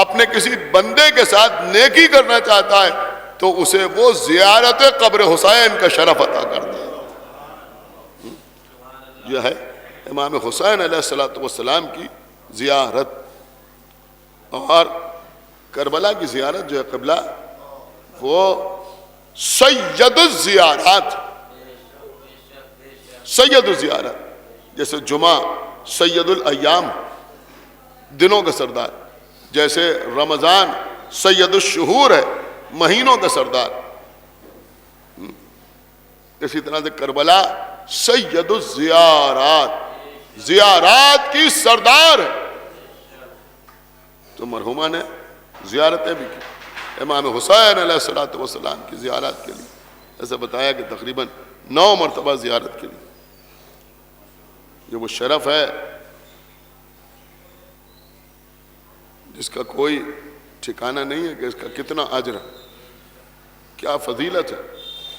اپنے کسی بندے کے ساتھ نیکی کرنا چاہتا ہے تو اسے وہ زیارت قبر حسین کا شرف عطا کرتا ہے. یہ ہے امام حسین علیہ السلام کی زیارت. اور کربلا کی زیارت جو ہے قبلہ، وہ سید الزیارات، سید الزیارت. جیسے جمعہ سید الایام، دنوں کا سردار، جیسے رمضان سید الشہور ہے، مہینوں کا سردار، اسی طرح سے کربلا سید الزیارات، زیارات کی سردار ہے۔ تو مرحومہ نے زیارتیں بھی کی، امام حسین علیہ السلام کی زیارت کے لیے ایسا بتایا کہ تقریباً 9 مرتبہ زیارت کے لیے۔ یہ وہ شرف ہے جس کا کوئی ٹھکانہ نہیں ہے کہ اس کا کتنا اجر ہے، کیا فضیلت ہے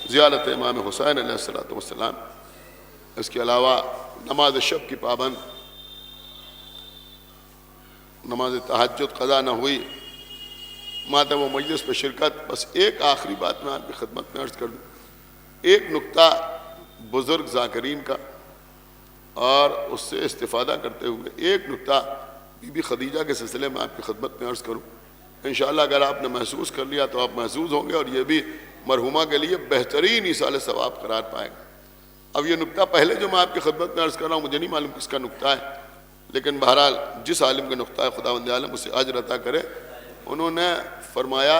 زیارت امام حسین علیہ السلام۔ اس کے علاوہ نماز شب کی پابند، نماز تہجد قضا نہ ہوئی، ماتم و مجلس پہ شرکت۔ بس ایک آخری بات میں آپ کی خدمت میں عرض کر دوں، ایک نکتہ بزرگ ذاکرین کا، اور اس سے استفادہ کرتے ہوئے ایک نکتہ بی بی خدیجہ کے سلسلے میں آپ کی خدمت میں عرض کروں۔ انشاءاللہ اگر آپ نے محسوس کر لیا تو آپ محظوظ ہوں گے، اور یہ بھی مرحومہ کے لیے بہترین ایصال ثواب قرار پائے گا۔ اب یہ نکتہ پہلے جو میں آپ کی خدمت میں عرض کر رہا ہوں، مجھے نہیں معلوم کس کا نکتہ ہے، لیکن بہرحال جس عالم کا نکتہ ہے خداوند عالم اسے اجر عطا کرے۔ انہوں نے فرمایا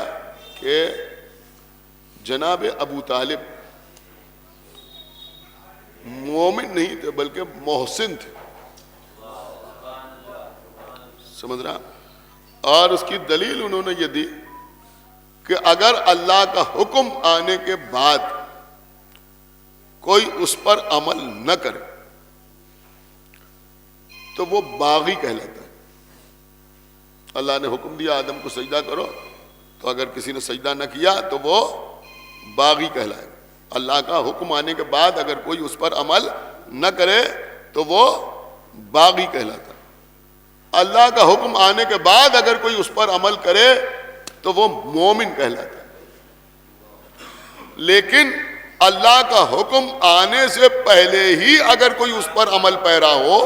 کہ جناب ابو طالب مومن نہیں تھے بلکہ محسن تھے، سمجھ رہا؟ اور اس کی دلیل انہوں نے یہ دی کہ اگر اللہ کا حکم آنے کے بعد کوئی اس پر عمل نہ کرے تو وہ باغی کہلاتا ہے۔ اللہ نے حکم دیا آدم کو سجدہ کرو، تو اگر کسی نے سجدہ نہ کیا تو وہ باغی کہلائے گا۔ اللہ کا حکم آنے کے بعد اگر کوئی اس پر عمل نہ کرے تو وہ باغی کہلاتا ہے۔ اللہ کا حکم آنے کے بعد اگر کوئی اس پر عمل کرے تو وہ مومن کہلاتا ہے۔ لیکن اللہ کا حکم آنے سے پہلے ہی اگر کوئی اس پر عمل پیرا ہو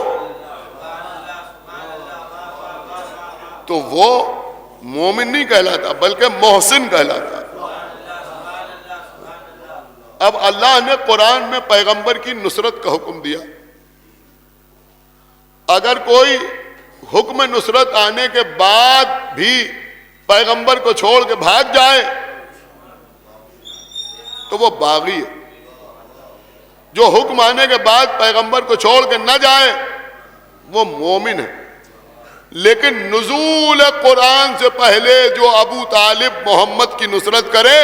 تو وہ مومن نہیں کہلاتا بلکہ محسن کہلاتا ہے۔ اب اللہ نے قرآن میں پیغمبر کی نصرت کا حکم دیا، اگر کوئی حکم نصرت آنے کے بعد بھی پیغمبر کو چھوڑ کے بھاگ جائے تو وہ باغی ہے۔ جو حکم آنے کے بعد پیغمبر کو چھوڑ کے نہ جائے وہ مومن ہے۔ لیکن نزول قرآن سے پہلے جو ابو طالب محمد کی نصرت کرے،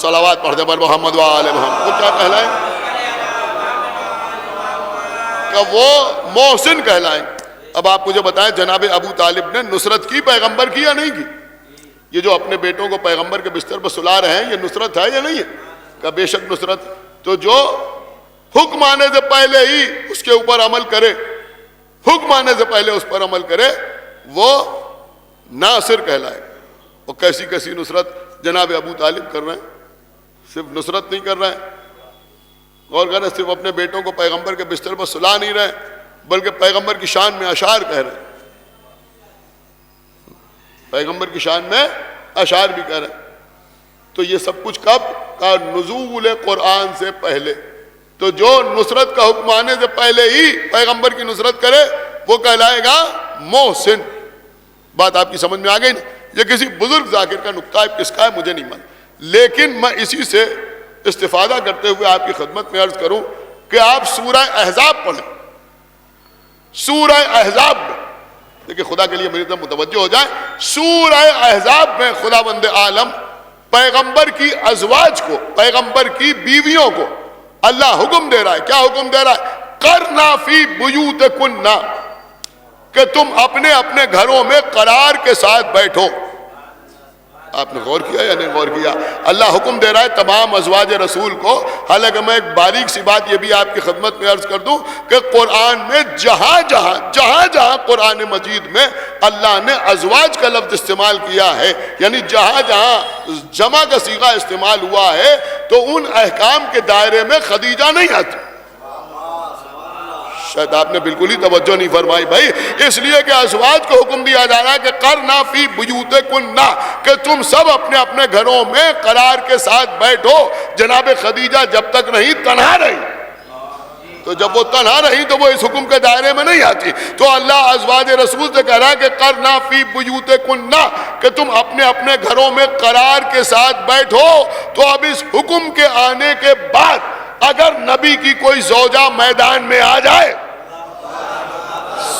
صلوات پڑھتے پر محمد وآل محمد، وہ کیا کہلائیں؟ کہ وہ محسن کہلائیں۔ اب آپ مجھے بتائیں جناب ابو طالب نے نصرت کی پیغمبر کی یا نہیں کی؟ یہ جو اپنے بیٹوں کو پیغمبر کے بستر پر سلا رہے ہیں، یہ نصرت ہے یا نہیں ہے؟ کہ بے شک نصرت۔ تو جو حکم آنے سے پہلے ہی اس کے اوپر عمل کرے، حکم آنے سے پہلے اس پر عمل کرے، وہ ناصر کہلائے۔ اور کیسی کیسی نصرت جناب ابو طالب کر رہے ہیں، صرف نصرت نہیں کر رہے ہیں، اور کہہ رہے صرف اپنے بیٹوں کو پیغمبر کے بستر پر سلا نہیں رہے بلکہ پیغمبر کی شان میں اشعار کہہ رہے ہیں، پیغمبر کی شان میں اشعار بھی کہہ رہے ہیں۔ تو یہ سب کچھ کب کا؟ نزول قرآن سے پہلے۔ تو جو نصرت کا حکم آنے سے پہلے ہی پیغمبر کی نصرت کرے وہ کہلائے گا محسن۔ بات آپ کی سمجھ میں آ گئی نا؟ یہ کسی بزرگ ذاکر کا نکتہ ہے، کس کا ہے مجھے نہیں معلوم، لیکن میں اسی سے استفادہ کرتے ہوئے آپ کی خدمت میں عرض کروں کہ آپ سورہ احزاب پڑھیں۔ سورہ احزاب میں دیکھیں، خدا کے لیے میری طرف متوجہ ہو جائے، سورہ احزاب میں خدا بند عالم پیغمبر کی ازواج کو، پیغمبر کی بیویوں کو اللہ حکم دے رہا ہے۔ کیا حکم دے رہا ہے؟ قرنا فی بیوتکن، کہ تم اپنے اپنے گھروں میں قرار کے ساتھ بیٹھو۔ آپ نے غور کیا یا نہیں غور کیا؟ اللہ حکم دے رہا ہے تمام ازواج رسول کو۔ حالانکہ میں ایک باریک سی بات یہ بھی آپ کی خدمت میں عرض کر دوں کہ قرآن میں جہاں جہاں قرآن مجید میں اللہ نے ازواج کا لفظ استعمال کیا ہے، یعنی جہاں جہاں جمع کا صیغہ استعمال ہوا ہے، تو ان احکام کے دائرے میں خدیجہ نہیں آتی۔ شاید آپ نے بالکل ہی توجہ نہیں فرمائی بھائی، اس لیے کہ ازواج کو حکم دیا جا رہا ہے کہ قرنا فی بیوتکن، کہ تم سب اپنے اپنے گھروں میں قرار کے ساتھ بیٹھو۔ جناب خدیجہ جب تک نہیں تنہا رہی، تو جب وہ تنہا رہی تو وہ اس حکم کے دائرے میں نہیں آتی. تو اللہ ازواج رسول سے کہہ رہا ہے کہ کرنا فی بیوتکنا، کہ تم اپنے اپنے گھروں میں قرار کے ساتھ بیٹھو. تو اب اس حکم کے آنے کے بعد اگر نبی کی کوئی زوجہ میدان میں آ جائے،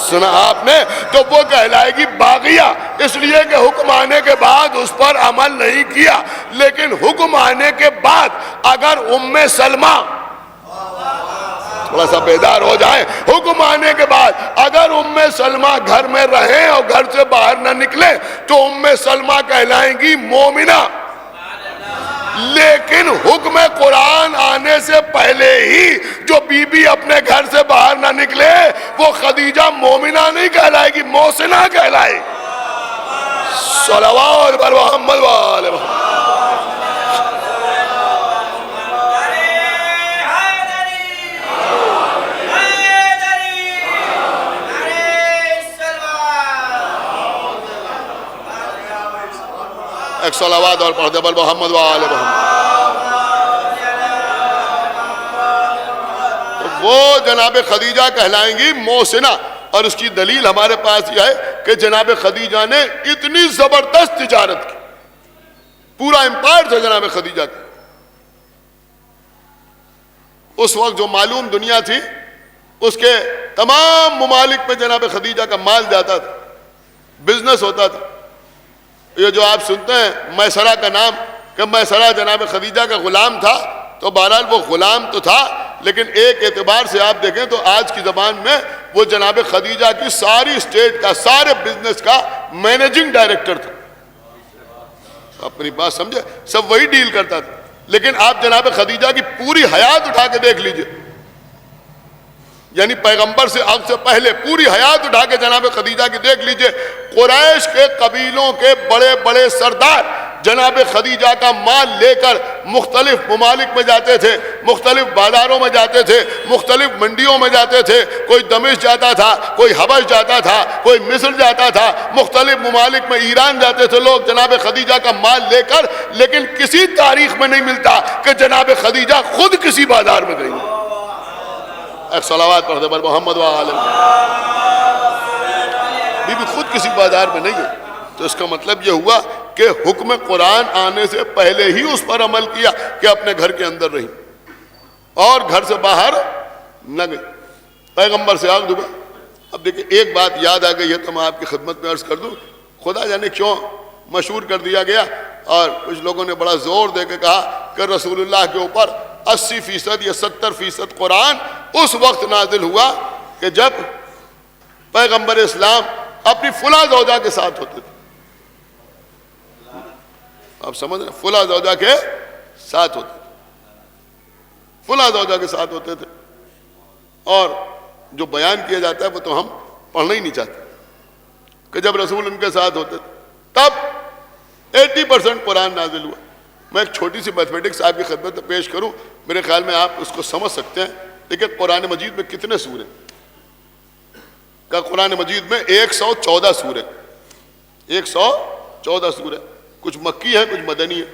سنا آپ نے، تو وہ کہلائے گی باغیہ، اس لیے کہ حکم آنے کے بعد اس پر عمل نہیں کیا. لیکن حکم آنے کے بعد اگر ام سلمہ، تھوڑا سا بیدار ہو جائیں، حکم آنے کے بعد اگر ام سلمہ گھر میں رہیں اور گھر سے باہر نہ نکلیں تو ام سلمہ کہلائیں گی مومنہ. لیکن حکم قرآن آنے سے پہلے ہی جو بی بی اپنے گھر سے باہر نہ نکلے وہ خدیجہ مومنہ نہیں کہلائے گی، محسنہ کہلائے گی. صلوات بر محمد و آل محمد. ایک صلوات اور پڑھ دے بر محمد و آل محمد. تو وہ جناب خدیجہ کہلائیں گی محسنہ. اور اس کی دلیل ہمارے پاس یہ ہے کہ جناب خدیجہ نے اتنی زبردست تجارت کی، پورا امپائر تھا جناب خدیجہ کا. اس وقت جو معلوم دنیا تھی اس کے تمام ممالک پہ جناب خدیجہ کا مال جاتا تھا، بزنس ہوتا تھا. یہ جو آپ سنتے ہیں میسرہ کا نام، کہ میسرہ جناب خدیجہ کا غلام تھا، تو بہرحال وہ غلام تو تھا لیکن ایک اعتبار سے آپ دیکھیں تو آج کی زبان میں وہ جناب خدیجہ کی ساری اسٹیٹ کا، سارے بزنس کا مینیجنگ ڈائریکٹر تھا. اپنی بات سمجھے، سب وہی ڈیل کرتا تھا. لیکن آپ جناب خدیجہ کی پوری حیات اٹھا کے دیکھ لیجئے، یعنی پیغمبر سے اب سے پہلے پوری حیات اٹھا کے جناب خدیجہ کی دیکھ لیجئے. قریش کے قبیلوں کے بڑے بڑے سردار جناب خدیجہ کا مال لے کر مختلف ممالک میں جاتے تھے، مختلف بازاروں میں جاتے تھے، مختلف منڈیوں میں جاتے تھے. کوئی دمشق جاتا تھا، کوئی حبش جاتا تھا، کوئی مصر جاتا تھا، مختلف ممالک میں ایران جاتے تھے لوگ جناب خدیجہ کا مال لے کر. لیکن کسی تاریخ میں نہیں ملتا کہ جناب خدیجہ خود کسی بازار میں گئی. ایک صلوات پڑھ دے بر محمد و آل محمد. بی بی خود کسی بازار میں نہیں گئی. تو اس کا مطلب یہ ہوا کہ حکم قرآن آنے سے پہلے ہی اس پر عمل کیا کہ اپنے گھر کے اندر رہی اور گھر سے باہر نہ گئی. پیغمبر سے آگ دبا. اب دیکھیں ایک بات یاد آ گئی ہے تو میں آپ کی خدمت میں عرض کر دوں. خدا جانے کیوں مشہور کر دیا گیا اور کچھ لوگوں نے بڑا زور دے کے کہا کہ رسول اللہ کے اوپر 80% یا 70% قرآن اس وقت نازل ہوا کہ جب پیغمبر اسلام اپنی فلاں زوجہ کے ساتھ ہوتے تھے. آپ سمجھ رہے ہیں، فلاں زوجہ کے ساتھ ہوتے تھے، فلاں زوجہ کے ساتھ ہوتے تھے. اور جو بیان کیا جاتا ہے وہ تو ہم پڑھنا ہی نہیں چاہتے کہ جب رسول ان کے ساتھ ہوتے تھے تب 80% قرآن نازل ہوا. میں ایک چھوٹی سی میتھمیٹکس آپ کی خدمت میں پیش کروں، میرے خیال میں آپ اس کو سمجھ سکتے ہیں. لیکن قرآن مجید میں کتنے سورے؟ کہ قرآن مجید میں 114 سورے، 114 سورے. کچھ مکی ہیں، کچھ مدنی ہیں.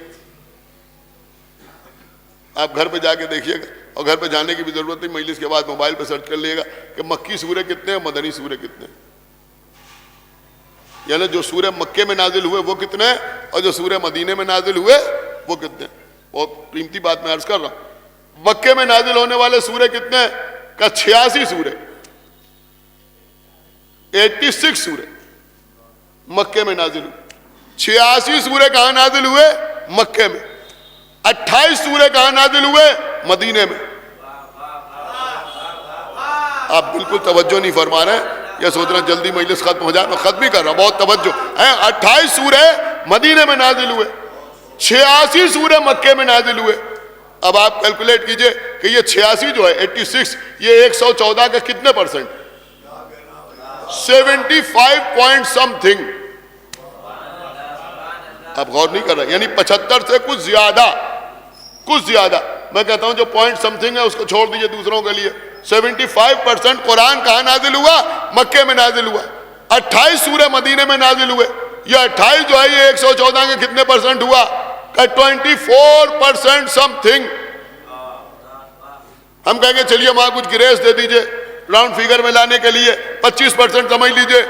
آپ گھر پہ جا کے دیکھیے گا، اور گھر پہ جانے کی بھی ضرورت نہیں، مجلس کے بعد موبائل پہ سرچ کر لیے گا کہ مکی سورے کتنے ہیں، مدنی سورے کتنے ہیں. یعنی جو سورہ مکے میں نازل ہوئے وہ کتنے ہیں اور جو سورہ مدینے میں نازل ہوئے وہ کتنے ہیں. بہت قیمتی بات میں عرض کر رہا ہوں. مکے میں نازل ہونے والے سورے کتنے ہیں؟ کہ 86 سورے، 86 سورے مکے میں نازل ہوئے. 86 سورے کہاں نازل ہوئے؟ مکے میں. 28 سورے کہاں نازل ہوئے؟ مدینے میں. آپ بالکل توجہ نہیں فرما رہے ہیں، یہ سوچ رہے ہیں جلدی مجلس ختم ہو جائے. میں ختم ہی کر رہا ہوں، بہت توجہ. 28 سورے مدینے میں نازل ہوئے، 86 سورے مکے میں نازل ہوئے. اب آپ کیلکولیٹ کیجئے کہ یہ 86 جو ہے 86، یہ 114 کا کتنے %؟ 75 پوائنٹ سم تھنگ. آپ غور نہیں کر رہے، یعنی 75 سے کچھ زیادہ. میں کہتا ہوں جو پوائنٹ سم تھنگ ہے اس کو چھوڑ دیجئے دوسروں کے لیے. 75% قرآن کہاں نازل ہوا؟ مکے میں نازل ہوا. 28 سورے مدینے میں نازل ہوئے. یہ 28 جو ہے یہ 114 کے کتنے % ہوا؟ کہ 24% سم تھنگ. ہم کہیں گے چلیے وہاں کچھ گریس دے دیجئے راؤنڈ فیگر میں لانے کے لیے 25% سمجھ لیجئے،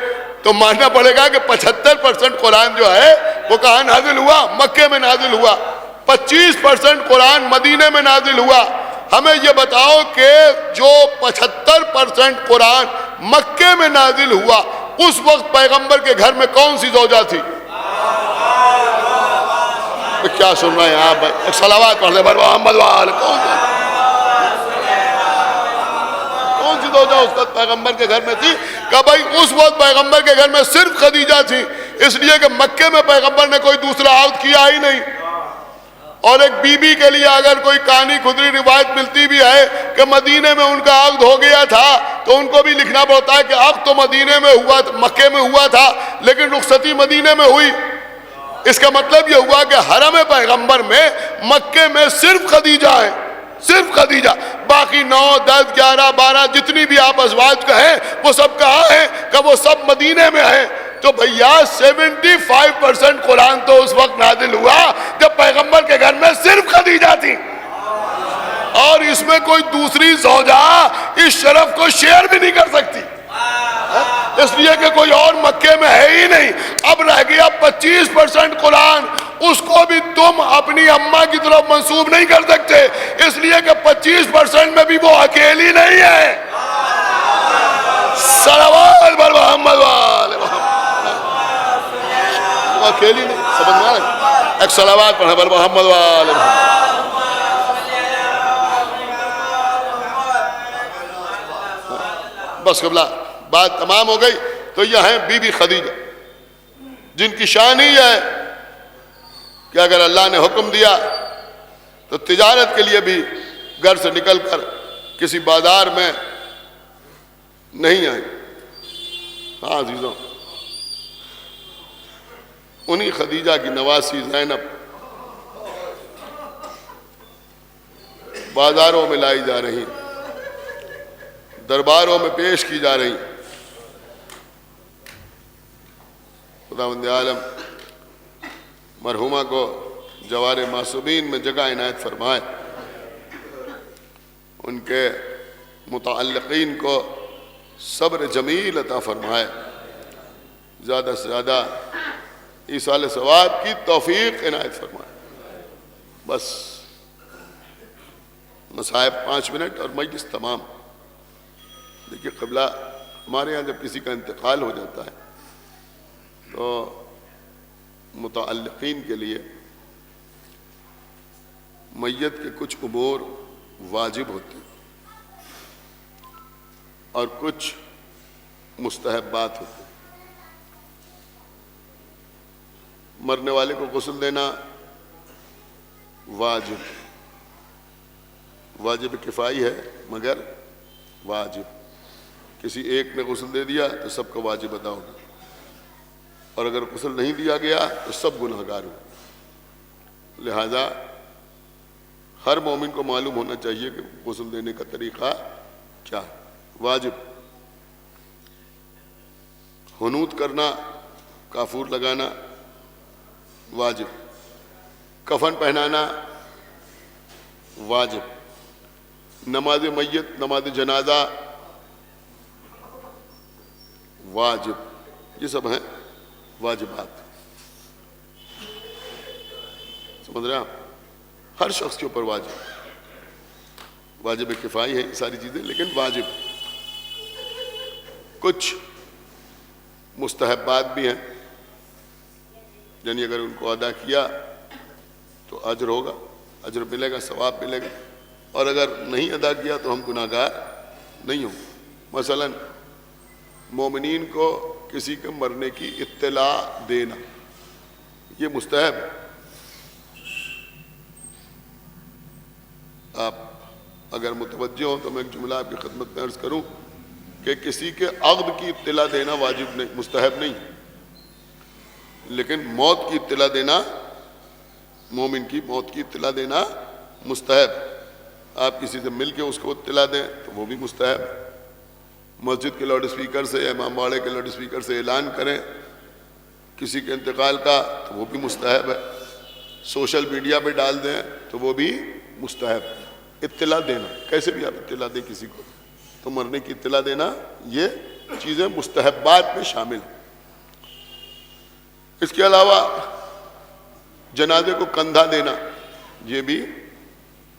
تو ماننا پڑے گا کہ 75% قرآن جو ہے وہ کہاں نازل ہوا؟ مکے میں نازل ہوا۔ 25% قرآن مدینے میں نازل ہوا۔ ہمیں یہ بتاؤ کہ جو 75% قرآن مکے میں نازل ہوا، اس وقت پیغمبر کے گھر میں کون سی زوجہ تھی؟ کیا سن رہے ہیں آپ؟ ایک صلوات پڑھ دیں بر محمد وآل۔ کون سی زوجہ اس وقت پیغمبر کے گھر میں تھی؟ کہ بھائی اس وقت پیغمبر کے گھر میں صرف خدیجہ تھی، اس لیے کہ مکے میں پیغمبر نے کوئی دوسرا عقد کیا ہی نہیں۔ اور ایک بی بی کے لیے اگر کوئی کہانی خدری روایت ملتی بھی ہے کہ مدینے میں ان کا عقد ہو گیا تھا، تو ان کو بھی لکھنا پڑتا ہے کہ عقد تو مدینے میں ہوا، مکے میں ہوا تھا، لیکن رخصتی مدینے میں ہوئی۔ اس کا مطلب یہ ہوا کہ حرم پیغمبر میں مکے میں صرف خدیجہ ہے، صرف خدیجہ، باقی 9 10 11 12 جتنی بھی آپ ازواج کہیں وہ سب کہاں ہیں؟ کہ وہ سب مدینے میں ہیں۔ تو بھیا 75% قرآن تو اس وقت نازل ہوا جب پیغمبر کے گھر میں صرف خدیجہ تھی، اور اس میں کوئی دوسری زوجہ اس شرف کو شیئر بھی نہیں کر سکتی، اس لیے کہ کوئی اور مکے میں ہے ہی نہیں۔ اب رہ گیا 25% قرآن، اس کو بھی تم اپنی اماں کی طرف منسوب نہیں کر سکتے، اس لیے کہ 25% میں بھی وہ اکیلی نہیں ہے۔ صلوات بر محمد وآل محمد۔ وہ اکیلی نہیں، سمجھ میں آ رہا ہے؟ ایک صلوات پڑھیں بر محمد وآل محمد۔ بس قبلہ بات تمام ہو گئی۔ تو یہ ہیں بی بی خدیجہ، جن کی شان ہی ہے کہ اگر اللہ نے حکم دیا تو تجارت کے لیے بھی گھر سے نکل کر کسی بازار میں نہیں آئی۔ ہاں عزیزوں، انہی خدیجہ کی نواسی زینب بازاروں میں لائی جا رہی، درباروں میں پیش کی جا رہی۔ خداوند عالم مرحومہ کو جوار معصومین میں جگہ عنایت فرمائے، ان کے متعلقین کو صبر جمیل عطا فرمائے، زیادہ سے زیادہ ایصال ثواب کی توفیق عنایت فرمائے۔ بس مصائب 5 منٹ اور مجلس تمام۔ دیکھیے قبلہ، ہمارے ہاں جب کسی کا انتقال ہو جاتا ہے تو متعلقین کے لیے میت کے کچھ امور واجب ہوتے ہیں اور کچھ مستحبات ہوتے ہیں۔ مرنے والے کو غسل دینا واجب، واجب کفائی ہے مگر واجب۔ کسی ایک نے غسل دے دیا تو سب کا واجب ادا ہوگا، اور اگر غسل نہیں دیا گیا تو سب گنہگار ہو۔ لہذا ہر مومن کو معلوم ہونا چاہیے کہ غسل دینے کا طریقہ کیا ہے۔ واجب حنوط کرنا، کافور لگانا واجب، کفن پہنانا واجب، نماز میت، نماز جنازہ واجب، یہ سب ہیں واجبات۔ سمجھ رہے ہیں آپ؟ ہر شخص کے اوپر واجب، واجب کفائی ہے یہ ساری چیزیں، لیکن واجب۔ کچھ مستحبات بھی ہیں، یعنی اگر ان کو ادا کیا تو اجر ہوگا، اجر ملے گا، ثواب ملے گا، اور اگر نہیں ادا کیا تو ہم گناہگار نہیں ہوں۔ مثلا مومنین کو کسی کے مرنے کی اطلاع دینا، یہ مستحب ہے۔ آپ اگر متوجہ ہوں تو میں ایک جملہ آپ کی خدمت میں عرض کروں کہ کسی کے عقد کی اطلاع دینا واجب نہیں، مستحب نہیں، لیکن موت کی اطلاع دینا، مومن کی موت کی اطلاع دینا مستحب۔ آپ کسی سے مل کے اس کو اطلاع دیں تو وہ بھی مستحب۔ مسجد کے لاؤڈ اسپیکر سے یا امام باڑے کے لاؤڈ اسپیکر سے اعلان کریں کسی کے انتقال کا تو وہ بھی مستحب ہے۔ سوشل میڈیا پہ ڈال دیں تو وہ بھی مستحب ہے۔ اطلاع دینا، کیسے بھی آپ اطلاع دیں کسی کو تو مرنے کی اطلاع دینا، یہ چیزیں مستحبات میں شامل ہیں۔ اس کے علاوہ جنازے کو کندھا دینا یہ بھی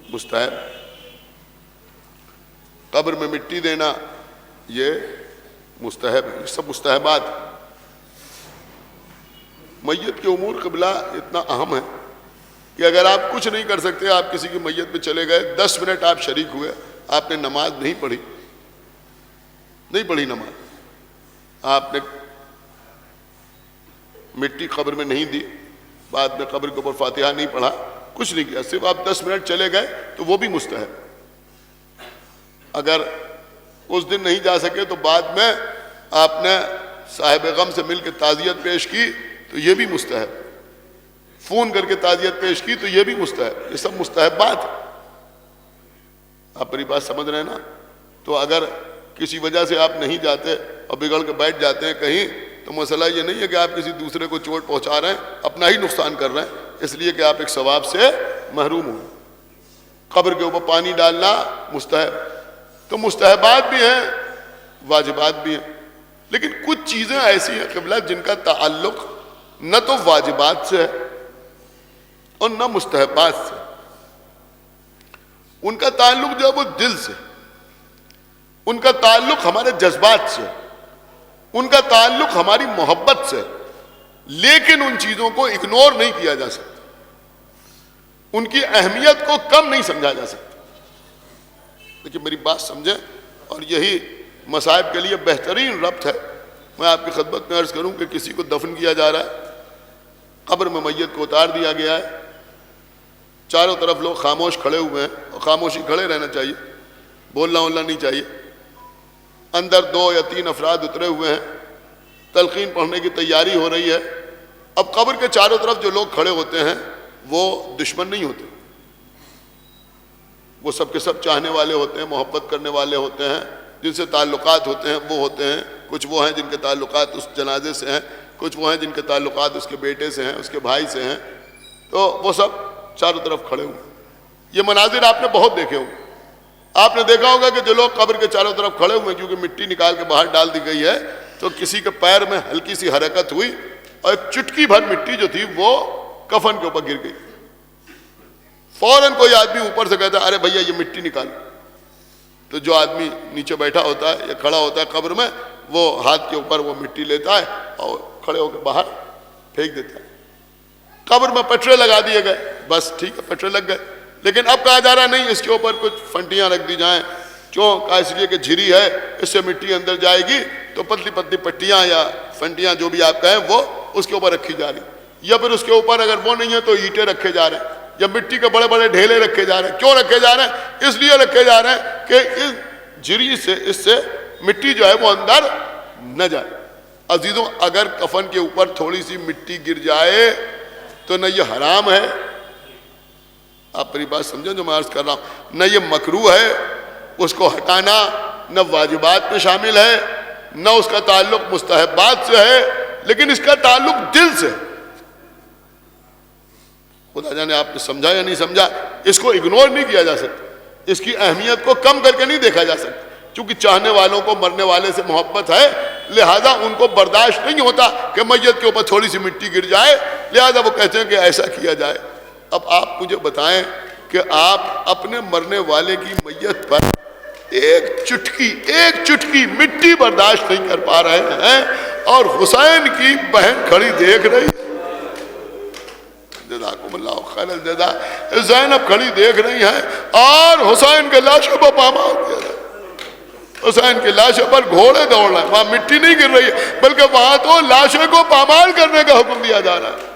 مستحب، قبر میں مٹی دینا یہ مستحب ہے، یہ سب مستحبات ہیں۔ میت کے امور قبلہ اتنا اہم ہے کہ اگر آپ کچھ نہیں کر سکتے، آپ کسی کی میت پہ چلے گئے، 10 منٹ آپ شریک ہوئے، آپ نے نماز نہیں پڑھی نماز، آپ نے مٹی قبر میں نہیں دی، بعد میں قبر کے اوپر فاتحہ نہیں پڑھا، کچھ نہیں کیا، صرف آپ 10 منٹ چلے گئے تو وہ بھی مستحب۔ اگر اس دن نہیں جا سکے تو بعد میں آپ نے صاحب غم سے مل کے تعزیت پیش کی تو یہ بھی مستحب، فون کر کے تعزیت پیش کی تو یہ بھی مستحب، یہ سب مستحبات ہیں۔ آپ میری بات سمجھ رہے ہیں نا؟ تو اگر کسی وجہ سے آپ نہیں جاتے اور بگڑ کے بیٹھ جاتے ہیں کہیں، تو مسئلہ یہ نہیں ہے کہ آپ کسی دوسرے کو چوٹ پہنچا رہے ہیں، اپنا ہی نقصان کر رہے ہیں، اس لیے کہ آپ ایک ثواب سے محروم ہوئے۔ قبر کے اوپر پانی ڈالنا مستحب، تو مستحبات بھی ہیں واجبات بھی ہیں، لیکن کچھ چیزیں ایسی ہیں قبلہ جن کا تعلق نہ تو واجبات سے ہے اور نہ مستحبات سے، ان کا تعلق جو ہے وہ دل سے، ان کا تعلق ہمارے جذبات سے، ان کا تعلق ہماری محبت سے، لیکن ان چیزوں کو اگنور نہیں کیا جا سکتا، ان کی اہمیت کو کم نہیں سمجھا جا سکتا۔ لیکن میری بات سمجھیں، اور یہی مصائب کے لیے بہترین ربط ہے۔ میں آپ کی خدمت میں عرض کروں کہ کسی کو دفن کیا جا رہا ہے، قبر میں میت کو اتار دیا گیا ہے، چاروں طرف لوگ خاموش کھڑے ہوئے ہیں، اور خاموشی کھڑے رہنا چاہیے، بولنا نہیں چاہیے۔ اندر 2 یا 3 افراد اترے ہوئے ہیں، تلقین پڑھنے کی تیاری ہو رہی ہے۔ اب قبر کے چاروں طرف جو لوگ کھڑے ہوتے ہیں وہ دشمن نہیں ہوتے، وہ سب کے سب چاہنے والے ہوتے ہیں، محبت کرنے والے ہوتے ہیں، جن سے تعلقات ہوتے ہیں وہ ہوتے ہیں۔ کچھ وہ ہیں جن کے تعلقات اس جنازے سے ہیں، کچھ وہ ہیں جن کے تعلقات اس کے بیٹے سے ہیں، اس کے بھائی سے ہیں، تو وہ سب چاروں طرف کھڑے ہوئے۔ یہ مناظر آپ نے بہت دیکھے ہوں، آپ نے دیکھا ہوگا کہ جو لوگ قبر کے چاروں طرف کھڑے ہوئے ہیں، کیونکہ مٹی نکال کے باہر ڈال دی گئی ہے، تو کسی کے پیر میں ہلکی سی حرکت ہوئی اور ایک چٹکی بھر مٹی جو تھی وہ کفن کے اوپر گر گئی، فوراً کوئی آدمی اوپر سے کہتا ہے ارے بھیا یہ مٹی نکال، تو جو آدمی نیچے بیٹھا ہوتا ہے یا کھڑا ہوتا ہے قبر میں، وہ ہاتھ کے اوپر وہ مٹی لیتا ہے اور کھڑے ہو کے باہر پھینک دیتا ہے۔ قبر میں پٹرے لگا دیے گئے، بس ٹھیک ہے پٹرے لگ گئے، لیکن اب کہا جا رہا نہیں اس کے اوپر کچھ فنٹیاں رکھ دی جائیں، کیوں؟ کہا اس لیے کہ جھری ہے، اس سے مٹی اندر جائے گی، تو پتلی پتلی پٹیاں یا فنٹیاں جو بھی آپ کہیں وہ اس کے اوپر رکھی جا رہی، یا پھر اس کے اوپر اگر وہ نہیں ہے تو اینٹیں رکھے جا رہے ہیں، یا مٹی کے بڑے بڑے ڈھیلے رکھے جا رہے ہیں۔ کیوں رکھے جا رہے ہیں؟ اس لیے رکھے جا رہے ہیں کہ اس جھری سے، اس سے مٹی جو ہے وہ اندر نہ جائے۔ عزیزوں، اگر کفن کے اوپر تھوڑی سی مٹی گر جائے تو نہ یہ حرام ہے، آپ میری بات سمجھیں جو میں عرض کر رہا ہوں، نہ یہ مکروہ ہے اس کو ہٹانا، نہ واجبات میں شامل ہے، نہ اس کا تعلق مستحبات سے ہے، لیکن اس کا تعلق دل سے۔ خدا جانے آپ نے سمجھا یا نہیں سمجھا، اس کو اگنور نہیں کیا جا سکتا، اس کی اہمیت کو کم کر کے نہیں دیکھا جا سکتا، چونکہ چاہنے والوں کو مرنے والے سے محبت ہے، لہذا ان کو برداشت نہیں ہوتا کہ میت کے اوپر تھوڑی سی مٹی گر جائے، لہذا وہ کہتے ہیں کہ ایسا کیا جائے۔ اب آپ مجھے بتائیں کہ آپ اپنے مرنے والے کی میت پر ایک چٹکی مٹی برداشت نہیں کر پا رہے ہیں، اور حسین کی بہن کھڑی دیکھ رہی، جزاکم اللہ خیر الجزا، زینب کھڑی دیکھ رہی ہیں، اور حسین کے لاشوں پر پامال کیا رہا ہے، حسین کی لاشوں پر گھوڑے دوڑ رہے ہیں، وہاں مٹی نہیں گر رہی ہے، بلکہ وہاں تو لاشوں کو پامال کرنے کا حکم دیا جا رہا ہے۔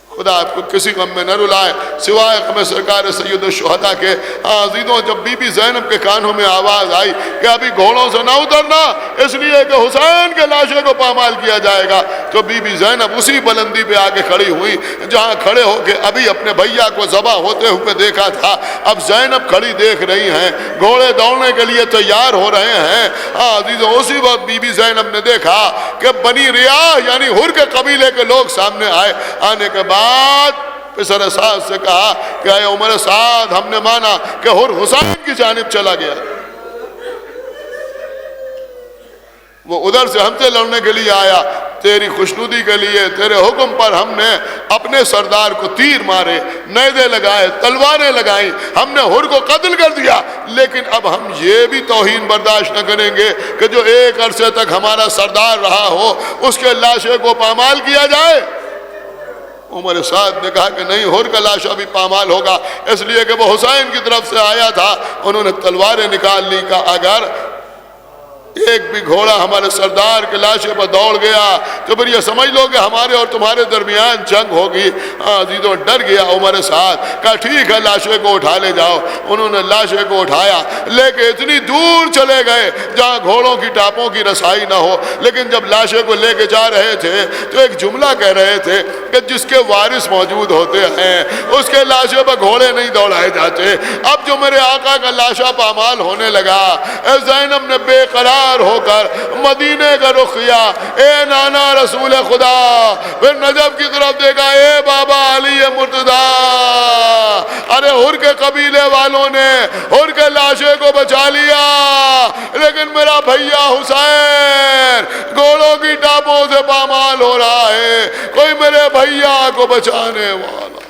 خدا آپ کو کسی غم میں نہ رلائے سوائے غم سرکار سید الشہداء کے۔ عزیزوں، جب بی بی زینب کے کانوں میں آواز آئی کہ ابھی گھوڑوں سے نہ اترنا، اس لیے کہ حسین کے لاشے کو پامال کیا جائے گا، تو بی بی زینب اسی بلندی پہ آگے کھڑی ہوئی جہاں کھڑے ہو کے ابھی اپنے بھیا کو ذبح ہوتے ہوئے دیکھا تھا۔ اب زینب کھڑی دیکھ رہی ہیں، گھوڑے دوڑنے کے لیے تیار ہو رہے ہیں۔ عزیزوں، اسی وقت بی بی زینب نے دیکھا کہ بنی ریاح یعنی ہر کے قبیلے کے لوگ سامنے آئے، آنے کے بعد پسر سعد سے کہا کہ اے عمر سعد، ہم نے مانا کہ حر حسین کی جانب چلا گیا، وہ ادھر سے ہم سے لڑنے کے لیے آیا، تیری خوشنودی کے لیے تیرے حکم پر ہم نے اپنے سردار کو تیر مارے، نیزے لگائے، تلواریں لگائیں، ہم نے حر کو قتل کر دیا، لیکن اب ہم یہ بھی توہین برداشت نہ کریں گے کہ جو ایک عرصے تک ہمارا سردار رہا ہو اس کے لاشے کو پامال کیا جائے۔ عمر سعد نے کہا کہ نہیں، حر کا لاشا بھی پامال ہوگا، اس لیے کہ وہ حسین کی طرف سے آیا تھا۔ انہوں نے تلواریں نکال لی، کہا اگر ایک بھی گھوڑا ہمارے سردار کے لاشے پر دوڑ گیا تو پھر یہ سمجھ لو کہ ہمارے اور تمہارے درمیان جنگ ہوگی۔ عزیزوں ڈر گیا عمر سعد، کہا ٹھیک ہے لاشے کو اٹھا لے جاؤ۔ انہوں نے لاشے کو اٹھایا، لے کے اتنی دور چلے گئے جہاں گھوڑوں کی ٹاپوں کی رسائی نہ ہو، لیکن جب لاشے کو لے کے جا رہے تھے تو ایک جملہ کہہ رہے تھے کہ جس کے وارث موجود ہوتے ہیں اس کے لاشے پر گھوڑے نہیں دوڑائے جاتے۔ اب جو میرے آقا کا لاشا پامال ہونے لگا، زینب نے بے قرار ہو کر مدینے کا رخ کیا، اے نانا رسول خدا، پھر نجف کی طرف دیکھا، اے بابا علی مرتضی، ارے حر کے قبیلے والوں نے حر کے لاشے کو بچا لیا، لیکن میرا بھیا حسین گھوڑوں کی ٹاپوں سے پامال ہو رہا ہے، کوئی میرے بھیا کو بچانے والا۔